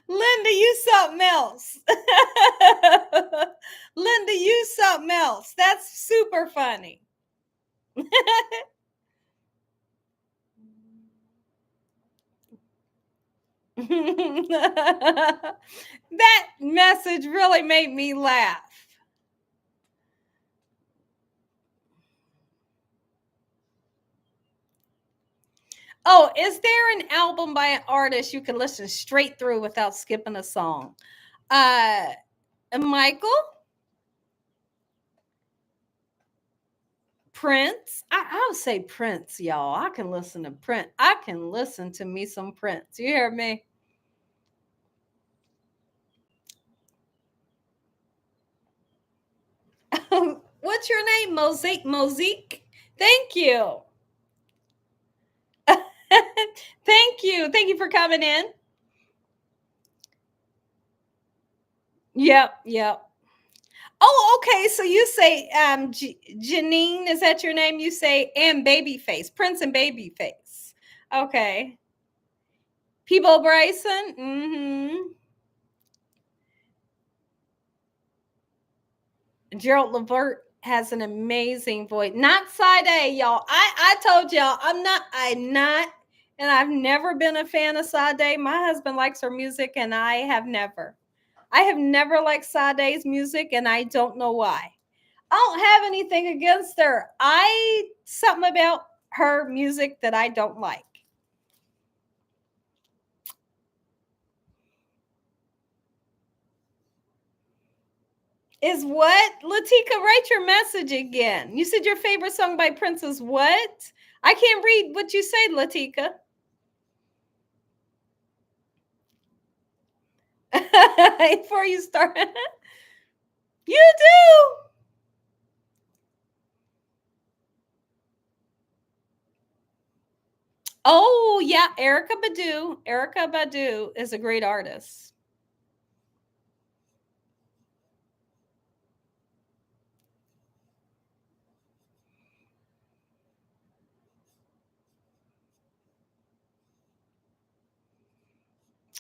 Linda, you something else. Linda, you something else. That's super funny. That message really made me laugh. Oh, is there an album by an artist you can listen straight through without skipping a song? Uh Michael? Prince? I would say Prince, y'all. I can listen to Prince. I can listen to me some Prince. You hear me? What's your name? Mosaic? Mosaic? Thank you. Thank you. Thank you for coming in. Yep, yep. Oh, okay. So you say Janine, is that your name? You say and Babyface, Prince and Babyface. Okay. Peebo Bryson. Mm-hmm. Gerald Levert has an amazing voice. Not Side A, y'all. I told y'all I'm not, and I've never been a fan of Sade. My husband likes her music, and I have never. I have never liked Sade's music, and I don't know why. I don't have anything against her. I something about her music that I don't like. Is what? Latika, write your message again. You said your favorite song by Prince is what? I can't read what you say, Latika. Before you start. You do. Oh, yeah. Erica Badu. Erica Badu is a great artist.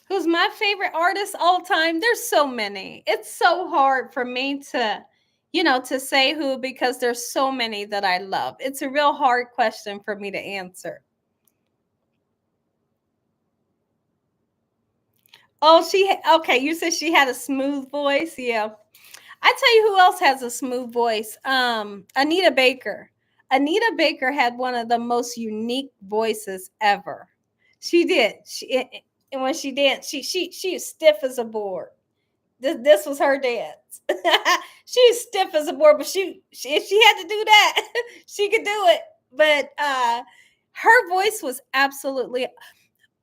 Who's my favorite artist all time? There's so many. It's so hard for me to say who because there's so many that I love. It's a real hard question for me to answer. Oh, okay, you said she had a smooth voice. Yeah. I tell you who else has a smooth voice. Anita Baker. Anita Baker had one of the most unique voices ever. She did. And when she danced, she is stiff as a board. This was her dance. She's stiff as a board, but if she had to do that, she could do it. But her voice was absolutely.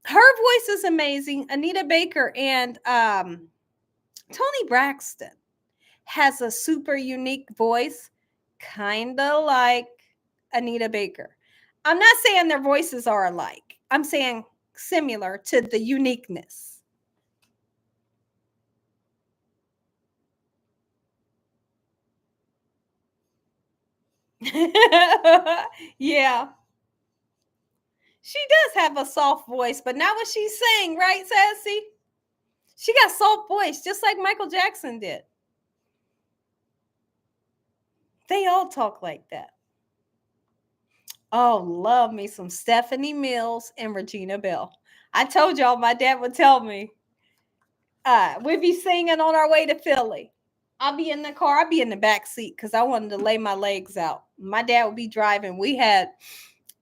Her voice is amazing. Anita Baker and Tony Braxton has a super unique voice, kind of like Anita Baker. I'm not saying their voices are alike. I'm saying similar to the uniqueness. Yeah. She does have a soft voice, but not what she's saying, right, Sassy? She got soft voice, just like Michael Jackson did. They all talk like that. Oh, love me some Stephanie Mills and Regina Bell. I told y'all my dad would tell me. We'd be singing on our way to Philly. I'll be in the car. I'll be in the back seat because I wanted to lay my legs out. My dad would be driving. We had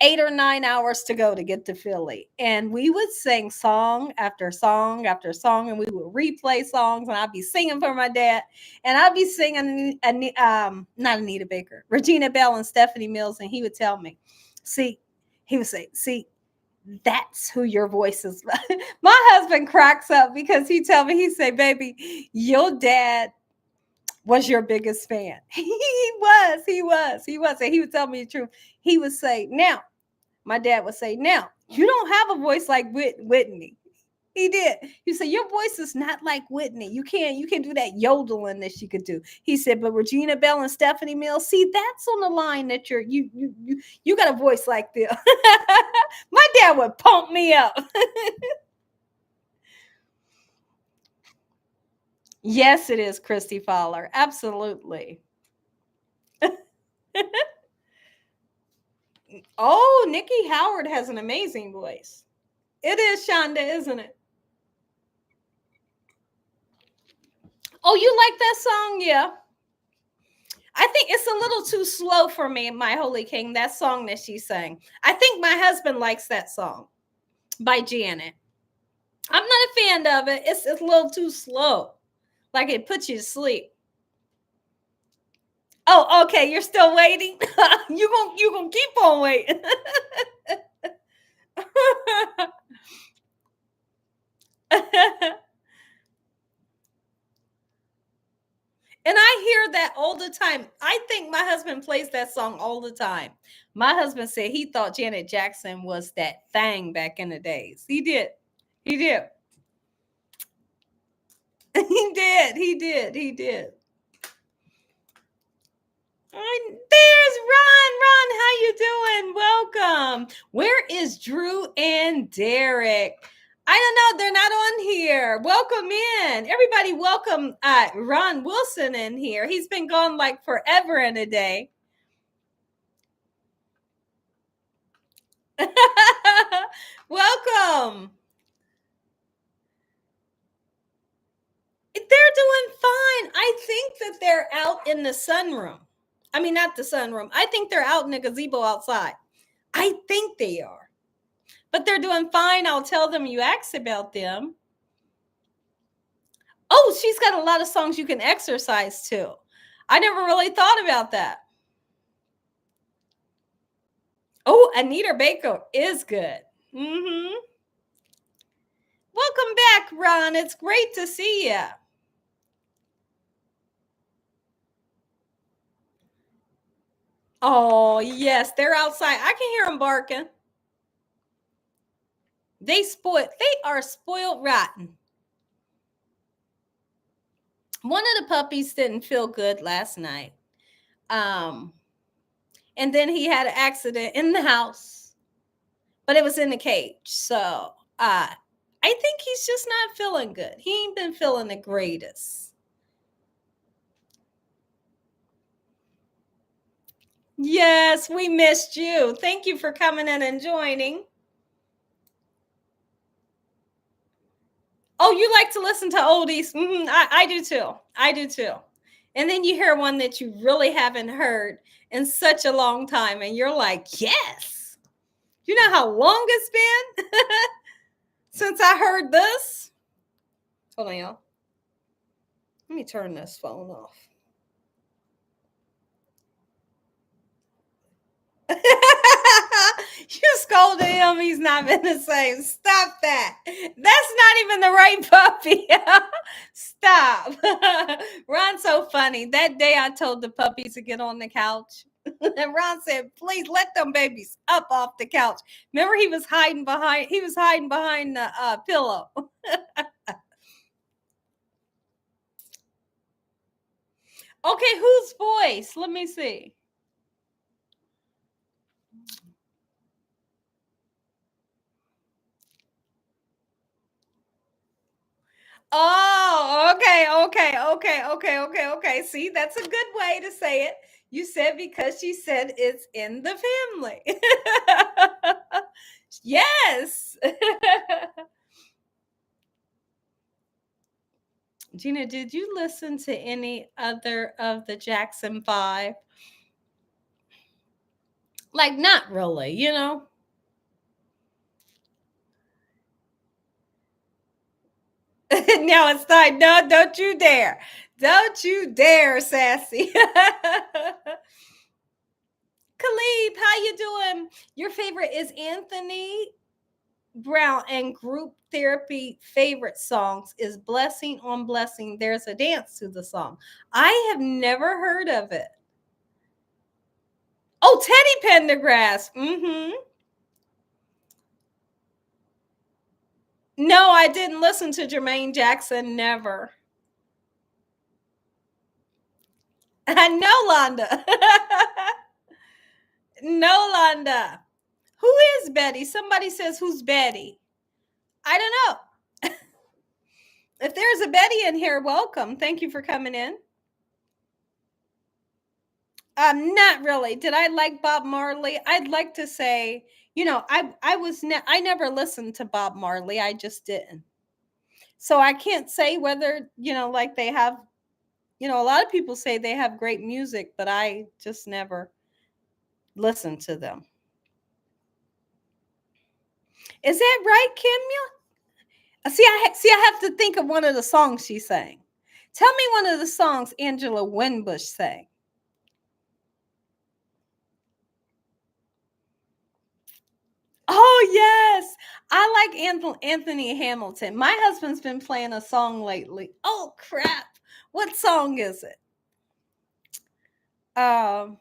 8 or 9 hours to go to get to Philly. And we would sing song after song after song, and we would replay songs, and I'd be singing for my dad. And I'd be singing, not Anita Baker, Regina Bell and Stephanie Mills, and he would tell me, he would say, that's who your voice is. My husband cracks up because he tell me, he say, baby, your dad was your biggest fan. He was. And he would tell me the truth. He would say, now, my dad would say, now, you don't have a voice like Whitney. He did. He said, your voice is not like Whitney. You can't do that yodeling that she could do. He said, but Regina Bell and Stephanie Mills, see, that's on the line that you got a voice like this. My dad would pump me up. Yes, it is Christy Fowler. Absolutely. Oh, Nikki Howard has an amazing voice. It is Shonda, isn't it? Oh, you like that song? Yeah. I think it's a little too slow for me, My Holy King, that song that she sang. I think my husband likes that song by Janet. I'm not a fan of it. It's a little too slow. Like it puts you to sleep. Oh, okay. You're still waiting. you gonna keep on waiting. And I hear that all the time. I think my husband plays that song all the time. My husband said he thought Janet Jackson was that thing back in the days. He did. He did. He did. He did. He did. There's Ron. Ron, how you doing? Welcome. Where is Drew and Derek? I don't know. They're not on here. Welcome in. Everybody welcome Ron Wilson in here. He's been gone like forever and a day. Welcome. They're doing fine. I think that they're out in the sunroom. I mean, not the sunroom. I think they're out in the gazebo outside. I think they are. But they're doing fine. I'll tell them you asked about them. Oh, she's got a lot of songs you can exercise to. I never really thought about that. Oh, Anita Baker is good. Mm-hmm. Welcome back, Ron. It's great to see you. Oh, yes, they're outside. I can hear them barking. They are spoiled rotten. One of the puppies didn't feel good last night. And then he had an accident in the house, but it was in the cage. So I think he's just not feeling good. He ain't been feeling the greatest. Yes, we missed you. Thank you for coming in and joining. Oh, you like to listen to oldies? I do too. I do too. And then you hear one that you really haven't heard in such a long time, and you're like, yes. You know how long it's been since I heard this? Hold on, y'all. Let me turn this phone off. You scolded him. He's not been the same. Stop that. That's not even the right puppy. Stop. Ron's so funny. That day I told the puppies to get on the couch. And Ron said, please let them babies up off the couch. Remember, he was hiding behind the pillow. Okay, whose voice? Let me see. Oh, okay. See, that's a good way to say it. You said because she said it's in the family. Yes. Gina, did you listen to any other of the Jackson 5? Like, not really, you know? No, it's not. No, don't you dare. Don't you dare, sassy. Khalib, how you doing? Your favorite is Anthony Brown, and group therapy favorite songs is Blessing on Blessing. There's a dance to the song. I have never heard of it. Oh, Teddy Pendergrass. Mm-hmm. No, I didn't listen to Jermaine Jackson. Never. I know, Londa. No, Londa. Who is Betty? Somebody says, who's Betty? I don't know. If there's a Betty in here, welcome. Thank you for coming in. Not really. Did I like Bob Marley? I'd like to say, I never listened to Bob Marley. I just didn't. So I can't say whether, like they have, a lot of people say they have great music, but I just never listened to them. Is that right, Kimya? I have to think of one of the songs she sang. Tell me one of the songs Angela Winbush sang. Oh, yes. I like Anthony Hamilton. My husband's been playing a song lately. Oh, crap. What song is it? I'll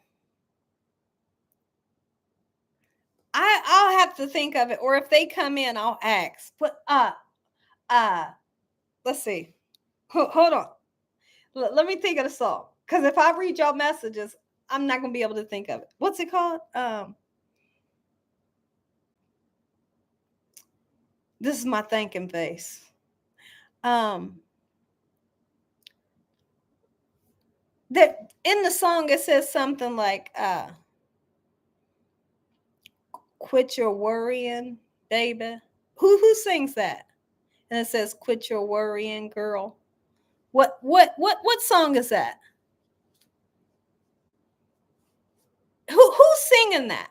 have to think of it, or if they come in, I'll ask. But let's see. Hold on. Let me think of the song. Because if I read y'all messages, I'm not gonna be able to think of it. What's it called? This is my thinking face. That in the song it says something like quit your worrying, baby. Who sings that? And it says quit your worrying, girl. What song is that? Who's singing that?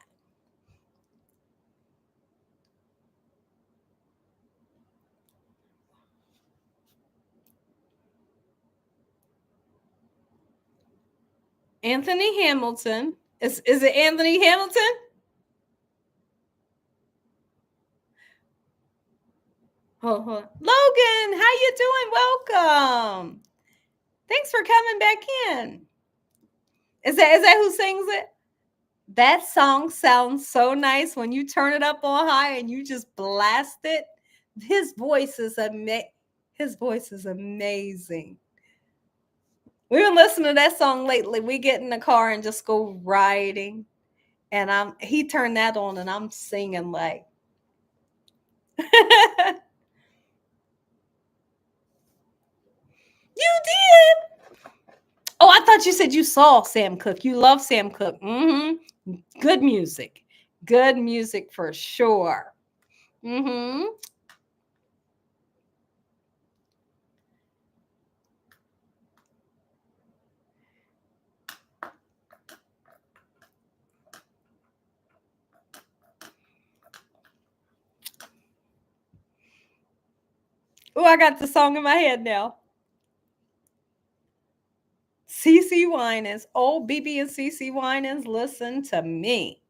Anthony Hamilton. Is it Anthony Hamilton? Hold on. Logan, how you doing? Welcome. Thanks for coming back in. Is that who sings it? That song sounds so nice when you turn it up on high and you just blast it. His voice is amazing. We've been listening to that song lately. We get in the car and just go riding. And he turned that on and I'm singing like You did. Oh, I thought you said you saw Sam Cooke. You love Sam Cooke. Good music. Good music for sure. Oh, I got the song in my head now. CeCe Winans. Oh, BB and CeCe Winans, listen to me.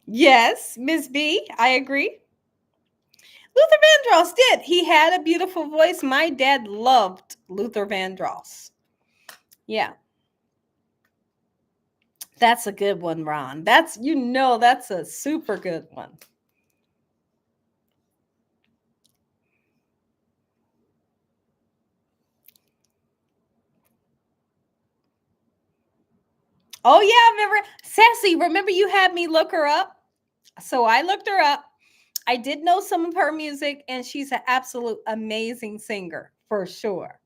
Yes, Miss B, I agree. Luther Vandross did. He had a beautiful voice. My dad loved Luther Vandross. Yeah. That's a good one, Ron. That's a super good one. Oh, yeah, remember Sassy, remember you had me look her up? So I looked her up. I did know some of her music, and she's an absolute amazing singer, for sure.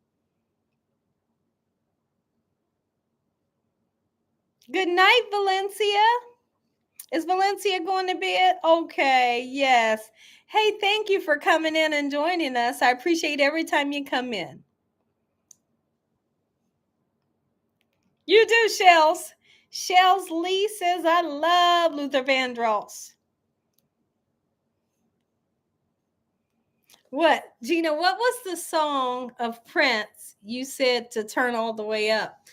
Good night, Valencia. Is Valencia going to bed? Okay, yes. Hey, thank you for coming in and joining us. I appreciate every time you come in. You do, Shells. Shells Lee says, I love Luther Vandross. What, Gina, what was the song of Prince you said to turn all the way up?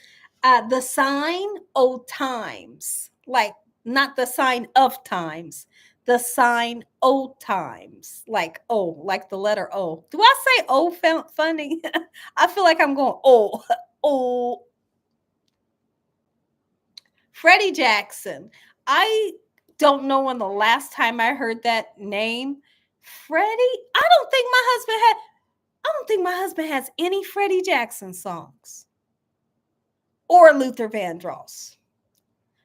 The Sign O' Times. Like, not the sign of times. The sign O times. Like O, like the letter O. Do I say O funny? I feel like I'm going O. O. Freddie Jackson. I don't know when the last time I heard that name. Freddie? I don't think my husband has any Freddie Jackson songs. Or Luther Vandross.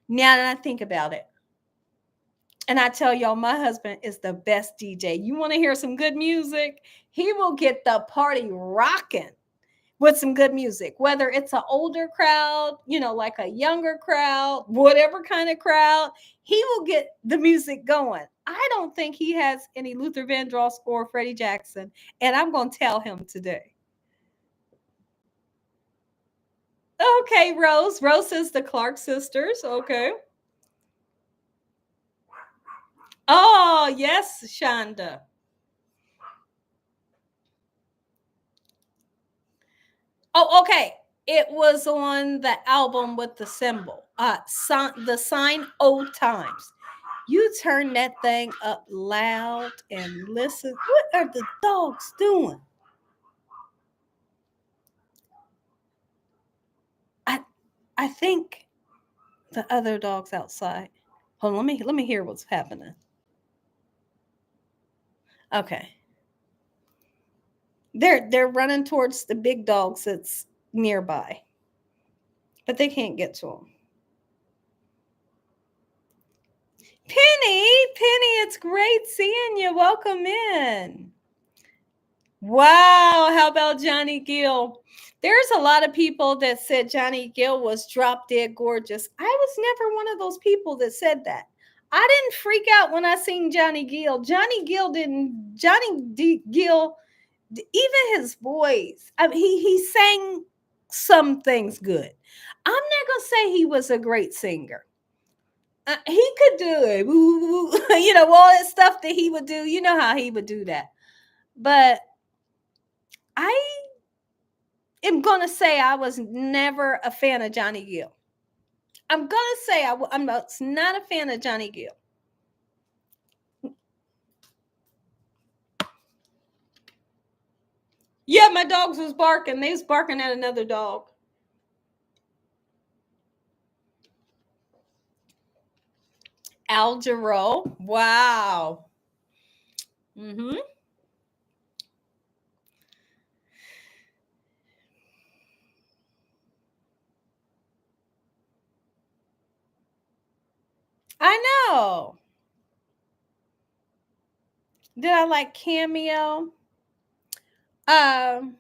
Now that I think about it. And I tell y'all, my husband is the best DJ. You want to hear some good music? He will get the party rocking with some good music, whether it's an older crowd, like a younger crowd, whatever kind of crowd, he will get the music going. I don't think he has any Luther Vandross or Freddie Jackson, and I'm going to tell him today. Okay, Rose. Rose is the Clark sisters. Okay. Oh, yes, Shonda. Oh, okay. It was on the album with the symbol. The Sign O Times. You turn that thing up loud and listen. What are the dogs doing? I think the other dog's outside. Hold on, let me hear what's happening. Okay. They're running towards the big dogs that's nearby. But they can't get to them. Penny, it's great seeing you. Welcome in. Wow, how about Johnny Gill? There's a lot of people that said Johnny Gill was drop dead gorgeous. I was never one of those people that said that. I didn't freak out when I seen Johnny Gill. Johnny Gill, even his voice, I mean, he sang some things good. I'm not going to say he was a great singer. He could do it. All that stuff that he would do. You know how he would do that. But I am going to say I was never a fan of Johnny Gill. I'm going to say I'm not a fan of Johnny Gill. Yeah, my dogs was barking. They was barking at another dog. Al Jarreau. Wow. Mm-hmm. I know. Did I like Cameo? Um,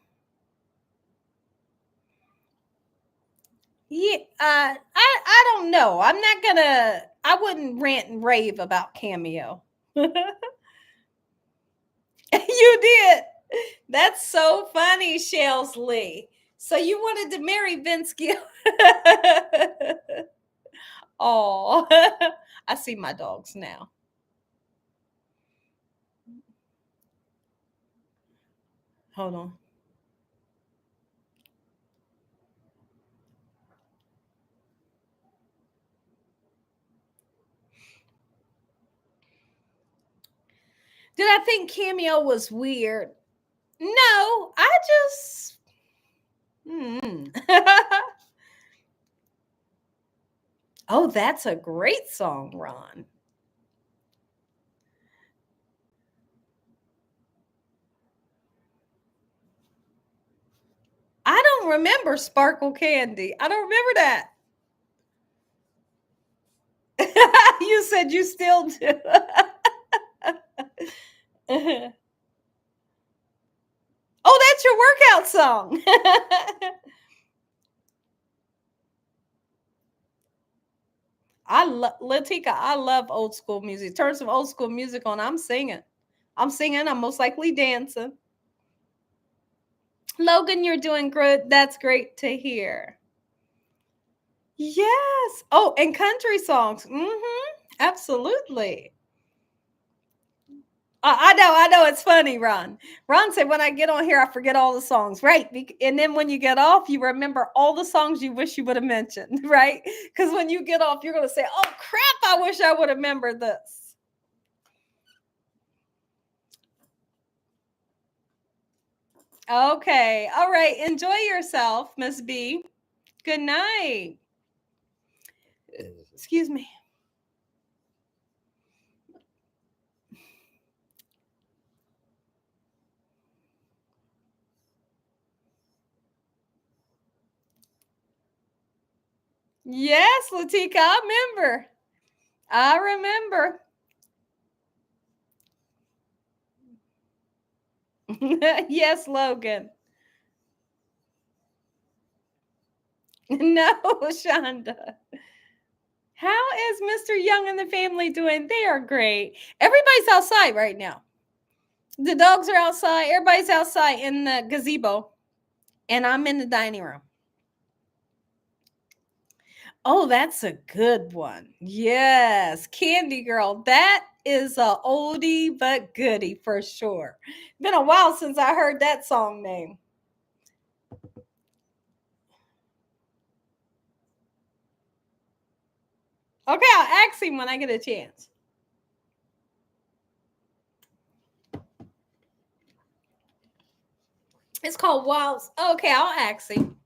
yeah, I don't know. I'm not gonna. I wouldn't rant and rave about Cameo. You did. That's so funny, Shells Lee. So you wanted to marry Vince Gill? Oh, I see my dogs now. Hold on. Did I think Cameo was weird? No, I just. Oh, that's a great song, Ron. I don't remember Sparkle Candy. I don't remember that. You said you still do. Oh, that's your workout song. Latika, I love old school music. Turn some old school music on. I'm singing. I'm singing. I'm most likely dancing. Logan, you're doing good. That's great to hear. Yes. Oh, and country songs. Absolutely. I know. It's funny, Ron. Ron said, when I get on here, I forget all the songs, right? And then when you get off, you remember all the songs you wish you would have mentioned, right? Because when you get off, you're going to say, oh, crap, I wish I would have remembered this. Okay. All right. Enjoy yourself, Miss B. Good night. Excuse me. Yes, Latika, I remember. I remember. Yes, Logan. No, Shonda. How is Mr. Young and the family doing? They are great. Everybody's outside right now. The dogs are outside. Everybody's outside in the gazebo. And I'm in the dining room. Oh, that's a good one. Yes. Candy Girl. That is a oldie but goodie for sure. Been a while since I heard that song name. Okay, I'll ask him when I get a chance. It's called Wilds. Okay, I'll ask him.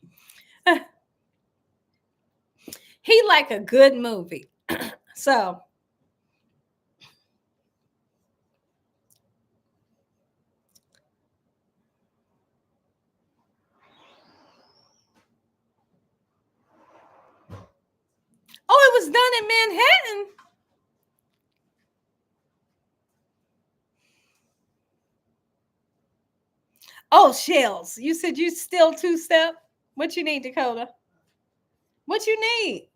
He like a good movie. So oh, it was done in Manhattan. Oh, Shells. You said you still two-step? What you need, Dakota? What you need?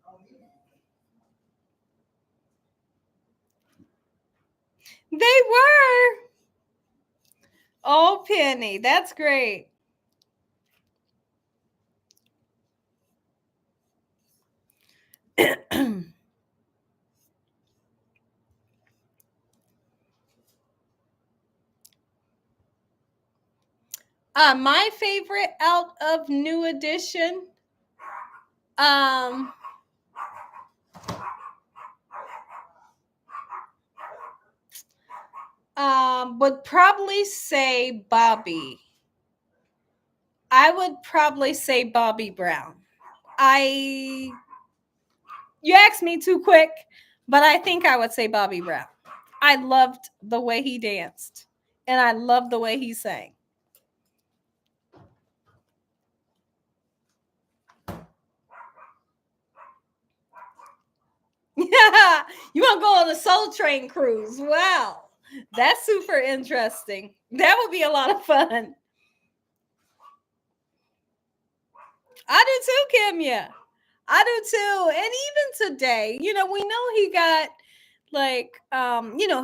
They were. Oh, Penny. That's great. My favorite out of New Edition, um, would probably say Bobby. I would probably say Bobby Brown. You asked me too quick, but I think I would say Bobby Brown. I loved the way he danced, and I loved the way he sang. Yeah, you want to go on a Soul Train cruise? Wow, that's super interesting. That would be a lot of fun. I do too, Kim. Yeah, I do too. And even today, we know he got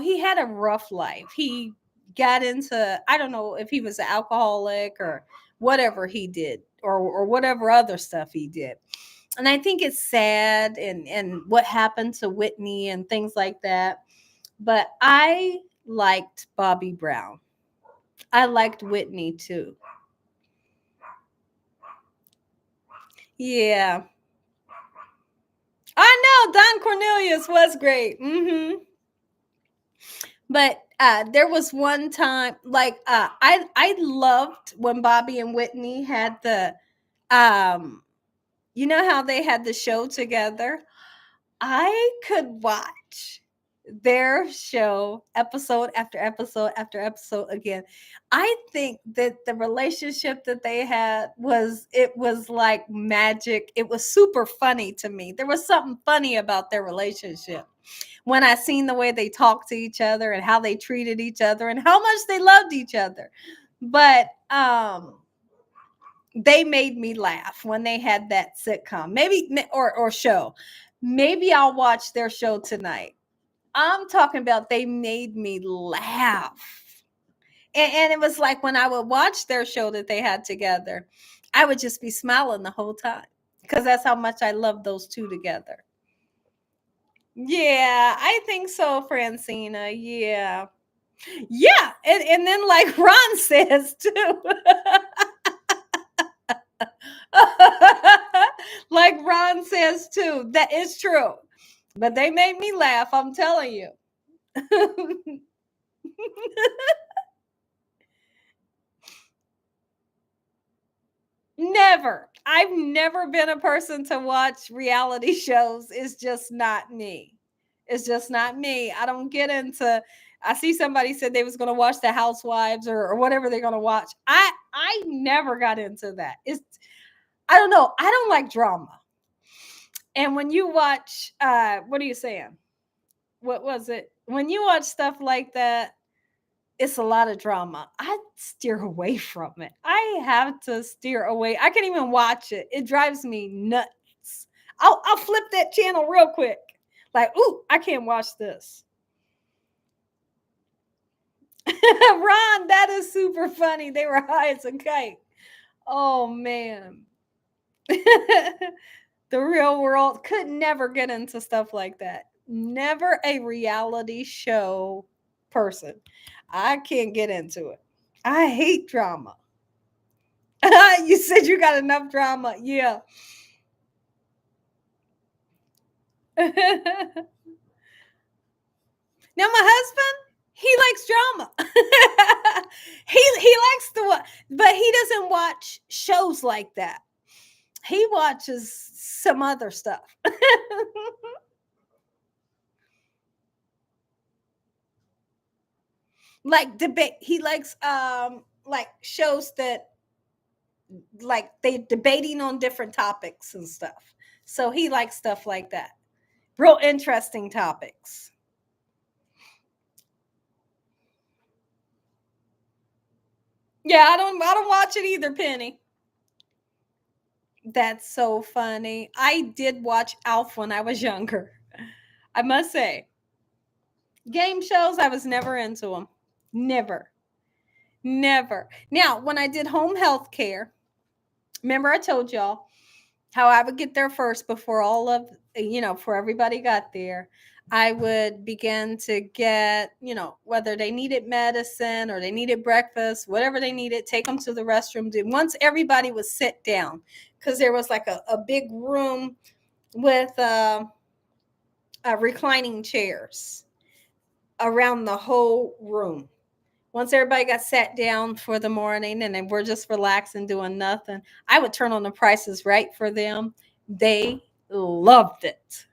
he had a rough life. He got into, I don't know if he was an alcoholic or whatever he did, or whatever other stuff he did. And I think it's sad, and what happened to Whitney and things like that. But I liked Bobby Brown. I liked Whitney too. Yeah. I know Don Cornelius was great. But there was one time, I loved when Bobby and Whitney had the how they had the show together. I could watch their show episode after episode after episode again. I think that the relationship that they had was like magic. It was super funny to me. There was something funny about their relationship when I seen the way they talked to each other and how they treated each other and how much they loved each other. But they made me laugh when they had that sitcom, maybe, or show. Maybe I'll watch their show tonight. I'm talking about they made me laugh. And it was like when I would watch their show that they had together, I would just be smiling the whole time because that's how much I love those two together. Yeah, I think so, Francina. Yeah. Yeah. And then, like Ron says too. Like Ron says too. That is true. But they made me laugh, I'm telling you. Never. I've never been a person to watch reality shows. It's just not me. It's just not me. I don't get into. I see somebody said they was going to watch The Housewives or whatever they're going to watch. I never got into that. I don't know. I don't like drama. And when you watch what are you saying? What was it? When you watch stuff like that, it's a lot of drama. I steer away from it. I have to steer away. I can't even watch it. It drives me nuts. I'll flip that channel real quick. Like, ooh, I can't watch this. Ron, that is super funny. They were high as a kite. Oh man. The real world could never get into stuff like that. Never a reality show person. I can't get into it. I hate drama. You said you got enough drama. Yeah. Now my husband, he likes drama. He likes but he doesn't watch shows like that. He watches some other stuff. Like debate. He likes like shows that like they debating on different topics and stuff. So he likes stuff like that. Real interesting topics. Yeah, I don't watch it either, Penny. That's so funny. I did watch Alf when I was younger. I must say. Game shows, I was never into them. Never. Never. Now, when I did home health care, remember I told y'all how I would get there first before all of, before everybody got there. I would begin to get, whether they needed medicine or they needed breakfast, whatever they needed, take them to the restroom. And once everybody was sit down, because there was like a big room with reclining chairs around the whole room. Once everybody got sat down for the morning and then we're just relaxing, doing nothing, I would turn on the prices right for them. They loved it.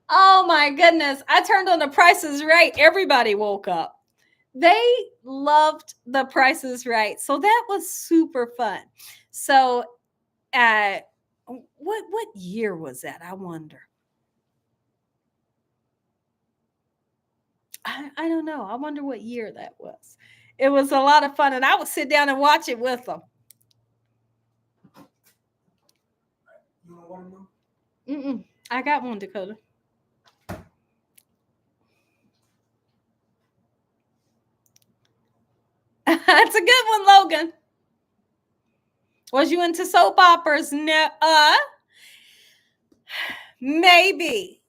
Oh my goodness. I turned on the prices right. Everybody woke up. They loved the prices right. So that was super fun. So what year was that? I wonder. I don't know. I wonder what year that was. It was a lot of fun, and I would sit down and watch it with them. You don't want to know? I got one, Dakota. That's a good one, Logan. Was you into soap operas? No. Maybe.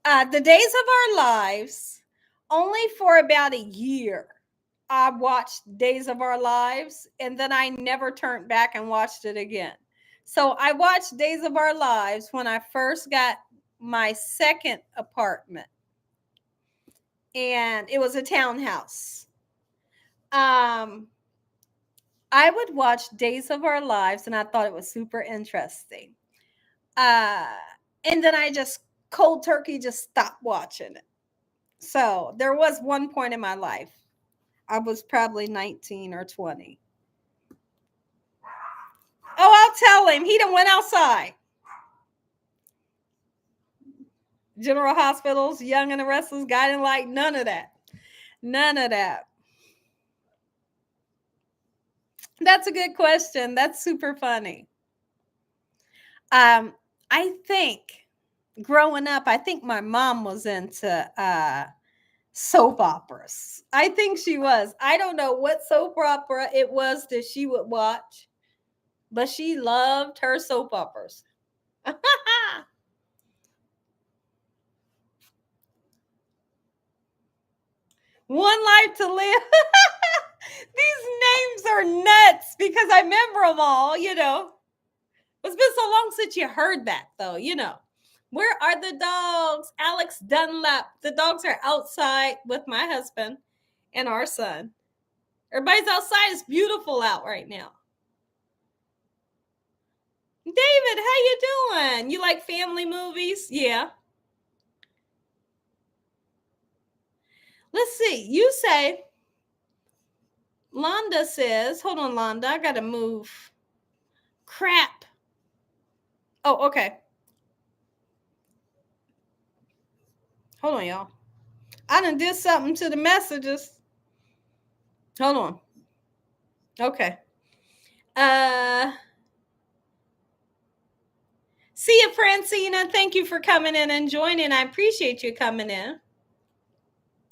The Days of Our Lives, only for about a year. I watched Days of Our Lives, and then I never turned back and watched it again. So I watched Days of Our Lives when I first got my second apartment, and it was a townhouse. I would watch Days of Our Lives, and I thought it was super interesting. And then I just cold turkey just stopped watching it. So there was one point in my life, I was probably 19 or 20. Oh, I'll tell him. He done went outside. General Hospitals, Young and the Restless, Guiding Light, none of that. None of that. That's a good question. That's super funny. I think growing up, I think my mom was into soap operas. I think she was. I don't know what soap opera it was that she would watch, but she loved her soap operas. One life to live. These names are nuts because I remember them all. It's been so long since you heard that, though. Where are the dogs? Alex Dunlap. The dogs are outside with my husband and our son. Everybody's outside. It's beautiful out right now. David, how you doing? You like family movies? Yeah. Let's see. You say, Londa says, hold on, Londa. I got to move. Crap. Oh, okay. Hold on, y'all. I done did something to the messages. Hold on. Okay. See you, Francina. Thank you for coming in and joining. I appreciate you coming in.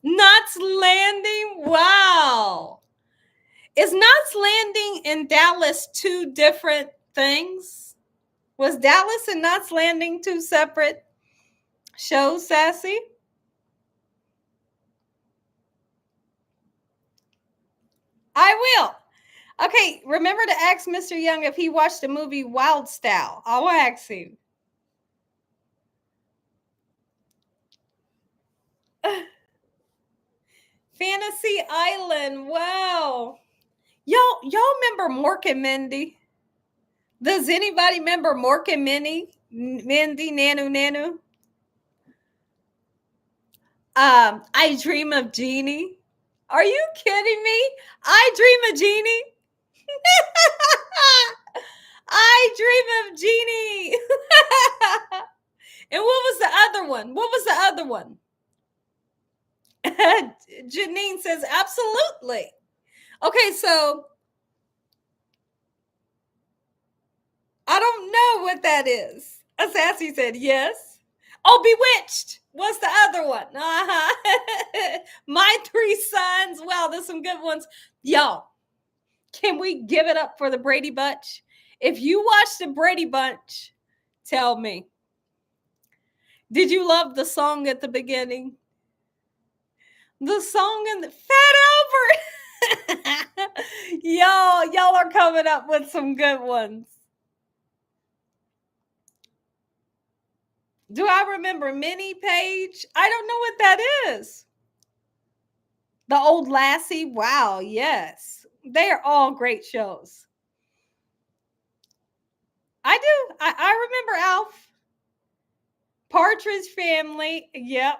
Knots Landing. Wow. Is Knots Landing and Dallas two different things? Was Dallas and Knots Landing two separate shows, Sassy? I will. Okay, remember to ask Mr. Young if he watched the movie Wild Style. I'll ask him. Fantasy Island. Wow. Y'all remember Mork and Mindy? Does anybody remember Mork and Mindy? Mindy, Nanu? I Dream of Jeannie. Are you kidding me? I Dream of Jeannie. I Dream of Jeannie. And what was the other one? What was the other one? Janine says, absolutely. Okay, so I don't know what that is. Sassy said, yes. Oh, Bewitched. What's the other one? My Three Sons. Wow, there's some good ones. Y'all, can we give it up for the Brady Bunch? If you watched the Brady Bunch, tell me. Did you love the song at the beginning? The song in the Fat Albert. y'all are coming up with some good ones. Do I remember Minnie Page? I don't know what that is. The Old Lassie. Wow, yes. They are all great shows. I do. I remember Alf. Partridge Family. Yep.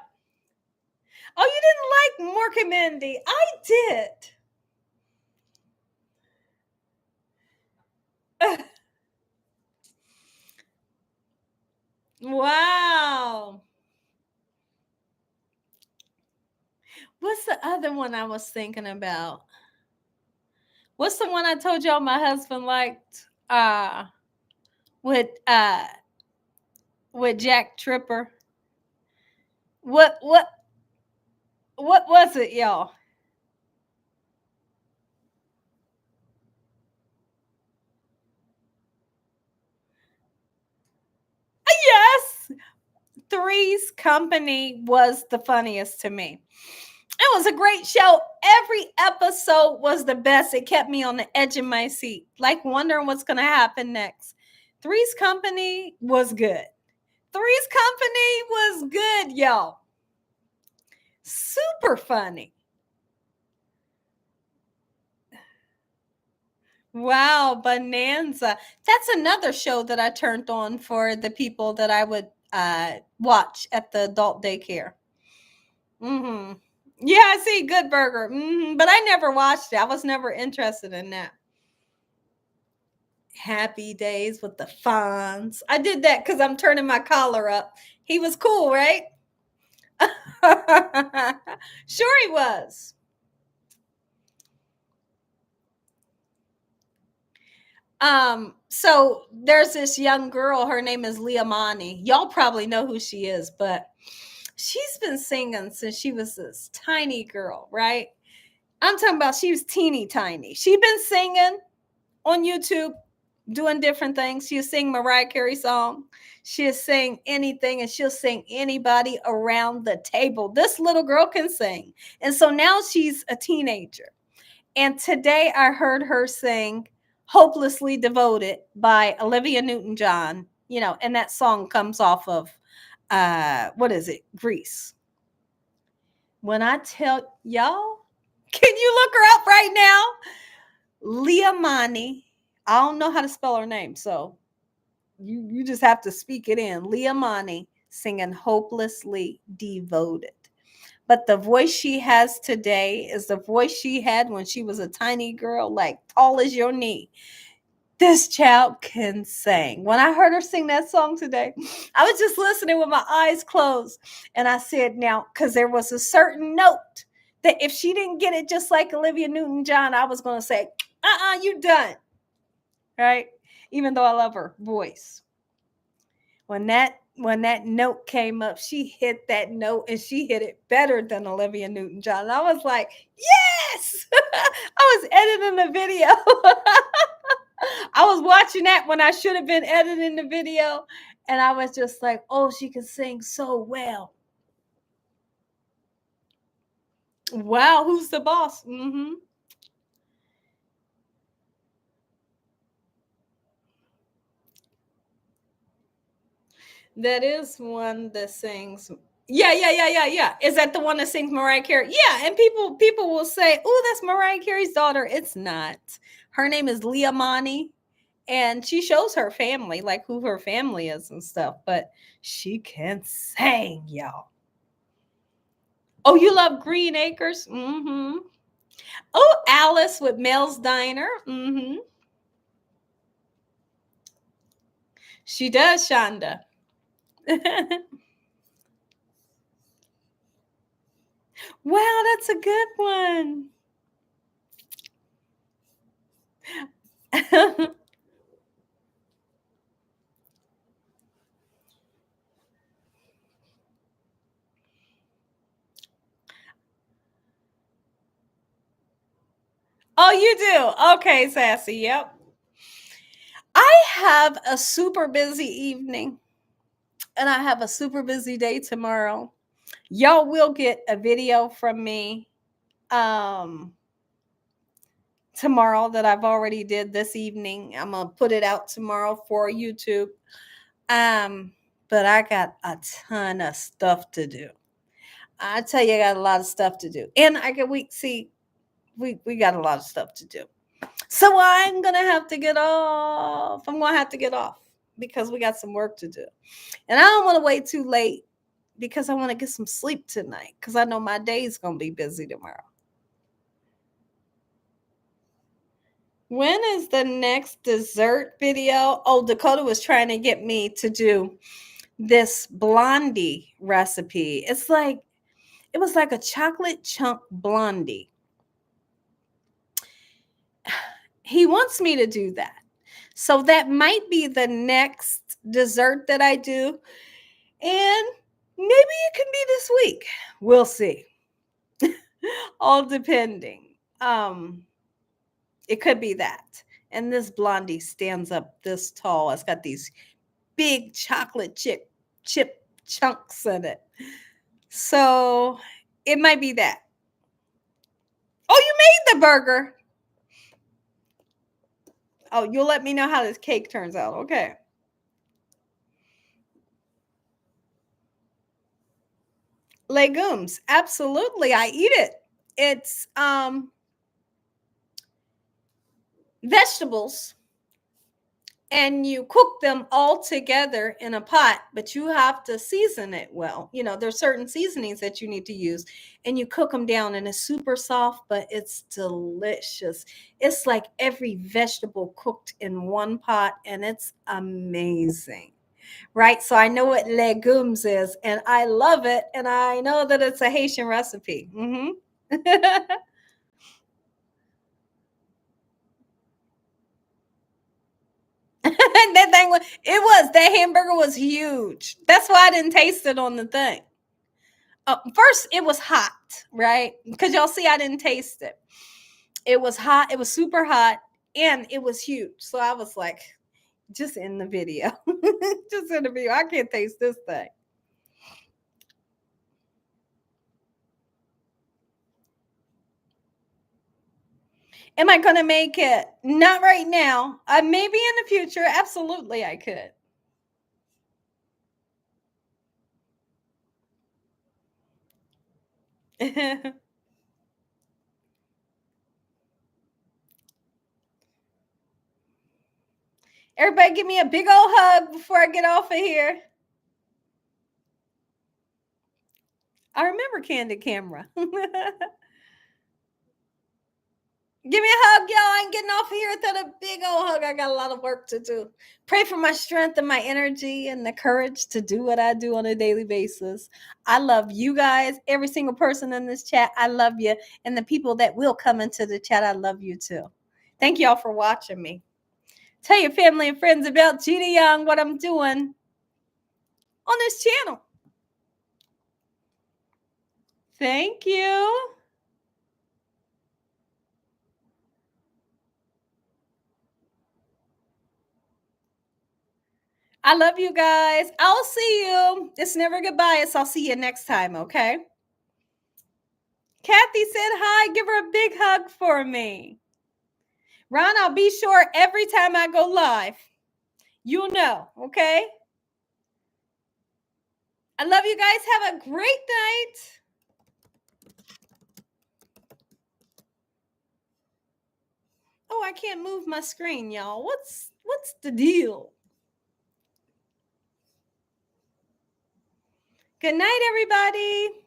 Oh, you didn't like Mork and Mindy. I did. Wow. What's the other one I was thinking about? What's the one I told y'all my husband liked? With with Jack Tripper. What was it, y'all? Yes. Three's Company was the funniest to me. It was a great show. Every episode was the best. It kept me on the edge of my seat, like wondering what's going to happen next. Three's Company was good. Three's Company was good, y'all. Super funny. Wow, Bonanza. That's another show that I turned on for the people that I would watch at the adult daycare. Mm-hmm. Yeah, I see Good Burger. Mm-hmm. But I never watched it. I was never interested in that. Happy Days with the Fonz. I did that because I'm turning my collar up. He was cool, right? Sure he was. So there's this young girl, her name is Liamani. Y'all probably know who she is, but she's been singing since she was this tiny girl, right? I'm talking about she was teeny tiny. She'd been singing on YouTube, doing different things. She'll sing Mariah Carey song. She'll sing anything, and she'll sing anybody around the table. This little girl can sing. And so now she's a teenager. And today I heard her sing Hopelessly Devoted by Olivia Newton-John, and that song comes off of what is it? Grease. When I tell y'all, can you look her up right now? Liamani. I don't know how to spell her name, so you just have to speak it in. Liamani singing Hopelessly Devoted. But the voice she has today is the voice she had when she was a tiny girl, like tall as your knee. This child can sing. When I heard her sing that song today, I was just listening with my eyes closed. And I said, now, because there was a certain note that if she didn't get it just like Olivia Newton-John, I was going to say, you done. Right? Even though I love her voice. When that note came up, she hit that note and she hit it better than Olivia Newton-John. I was like, yes! I was editing the video. I was watching that when I should have been editing the video. And I was just like, oh, she can sing so well. Wow, who's the boss? Mm-hmm. That is one that sings. Yeah. Is that the one that sings Mariah Carey? Yeah, and people will say, "Oh, that's Mariah Carey's daughter." It's not. Her name is Liamani, and she shows her family, like who her family is and stuff. But she can sing, y'all. Oh, you love Green Acres? Mm-hmm. Oh, Alice with Mel's Diner. Mm-hmm. She does, Shonda. Wow, that's a good one. Oh, you do? Okay, Sassy. Yep. I have a super busy evening and I have a super busy day tomorrow. Y'all will get a video from me tomorrow that I've already did this evening. I'm gonna put it out tomorrow for YouTube. But I got a ton of stuff to do. I tell you, I got a lot of stuff to do. And we got a lot of stuff to do. So I'm gonna have to get off. I'm gonna have to get off because we got some work to do. And I don't want to wait too late because I want to get some sleep tonight because I know my day's gonna be busy tomorrow. When is the next dessert video? Oh, Dakota was trying to get me to do this blondie recipe. It was like a chocolate chunk blondie. He wants me to do that. So that might be the next dessert that I do. And maybe it can be this week. We'll see. All depending. It could be that. And this blondie stands up this tall. It's got these big chocolate chip chunks in it. So it might be that. Oh, you made the burger. Oh, you'll let me know how this cake turns out. Okay. Legumes. Absolutely. I eat it. It's vegetables and you cook them all together in a pot, but you have to season it well. You know, there's certain seasonings that you need to use and you cook them down and it's super soft, but it's delicious. It's like every vegetable cooked in one pot and it's amazing. Right? So I know what legumes is and I love it and I know that it's a Haitian recipe. That hamburger was huge. That's why I didn't taste it on the thing. First, it was hot, right? Because y'all see, I didn't taste it. It was hot. It was super hot, and it was huge. So I was like, just in the video, just in the video. I can't taste this thing. Am I going to make it? Not right now. Maybe in the future. Absolutely, I could. Everybody give me a big old hug before I get off of here. I remember Candid Camera. Give me a hug, y'all. I ain't getting off of here without a big old hug. I got a lot of work to do. Pray for my strength and my energy and the courage to do what I do on a daily basis. I love you guys, every single person in this chat. I love you. And the people that will come into the chat, I love you too. Thank y'all for watching me. Tell your family and friends about Gina Young, what I'm doing on this channel. Thank you. I love you guys. I'll see you. It's never goodbye. I'll see you next time, okay? Kathy said hi. Give her a big hug for me. Ron, I'll be sure every time I go live. You'll know, okay? I love you guys. Have a great night. Oh, I can't move my screen, y'all. What's the deal? Good night, everybody.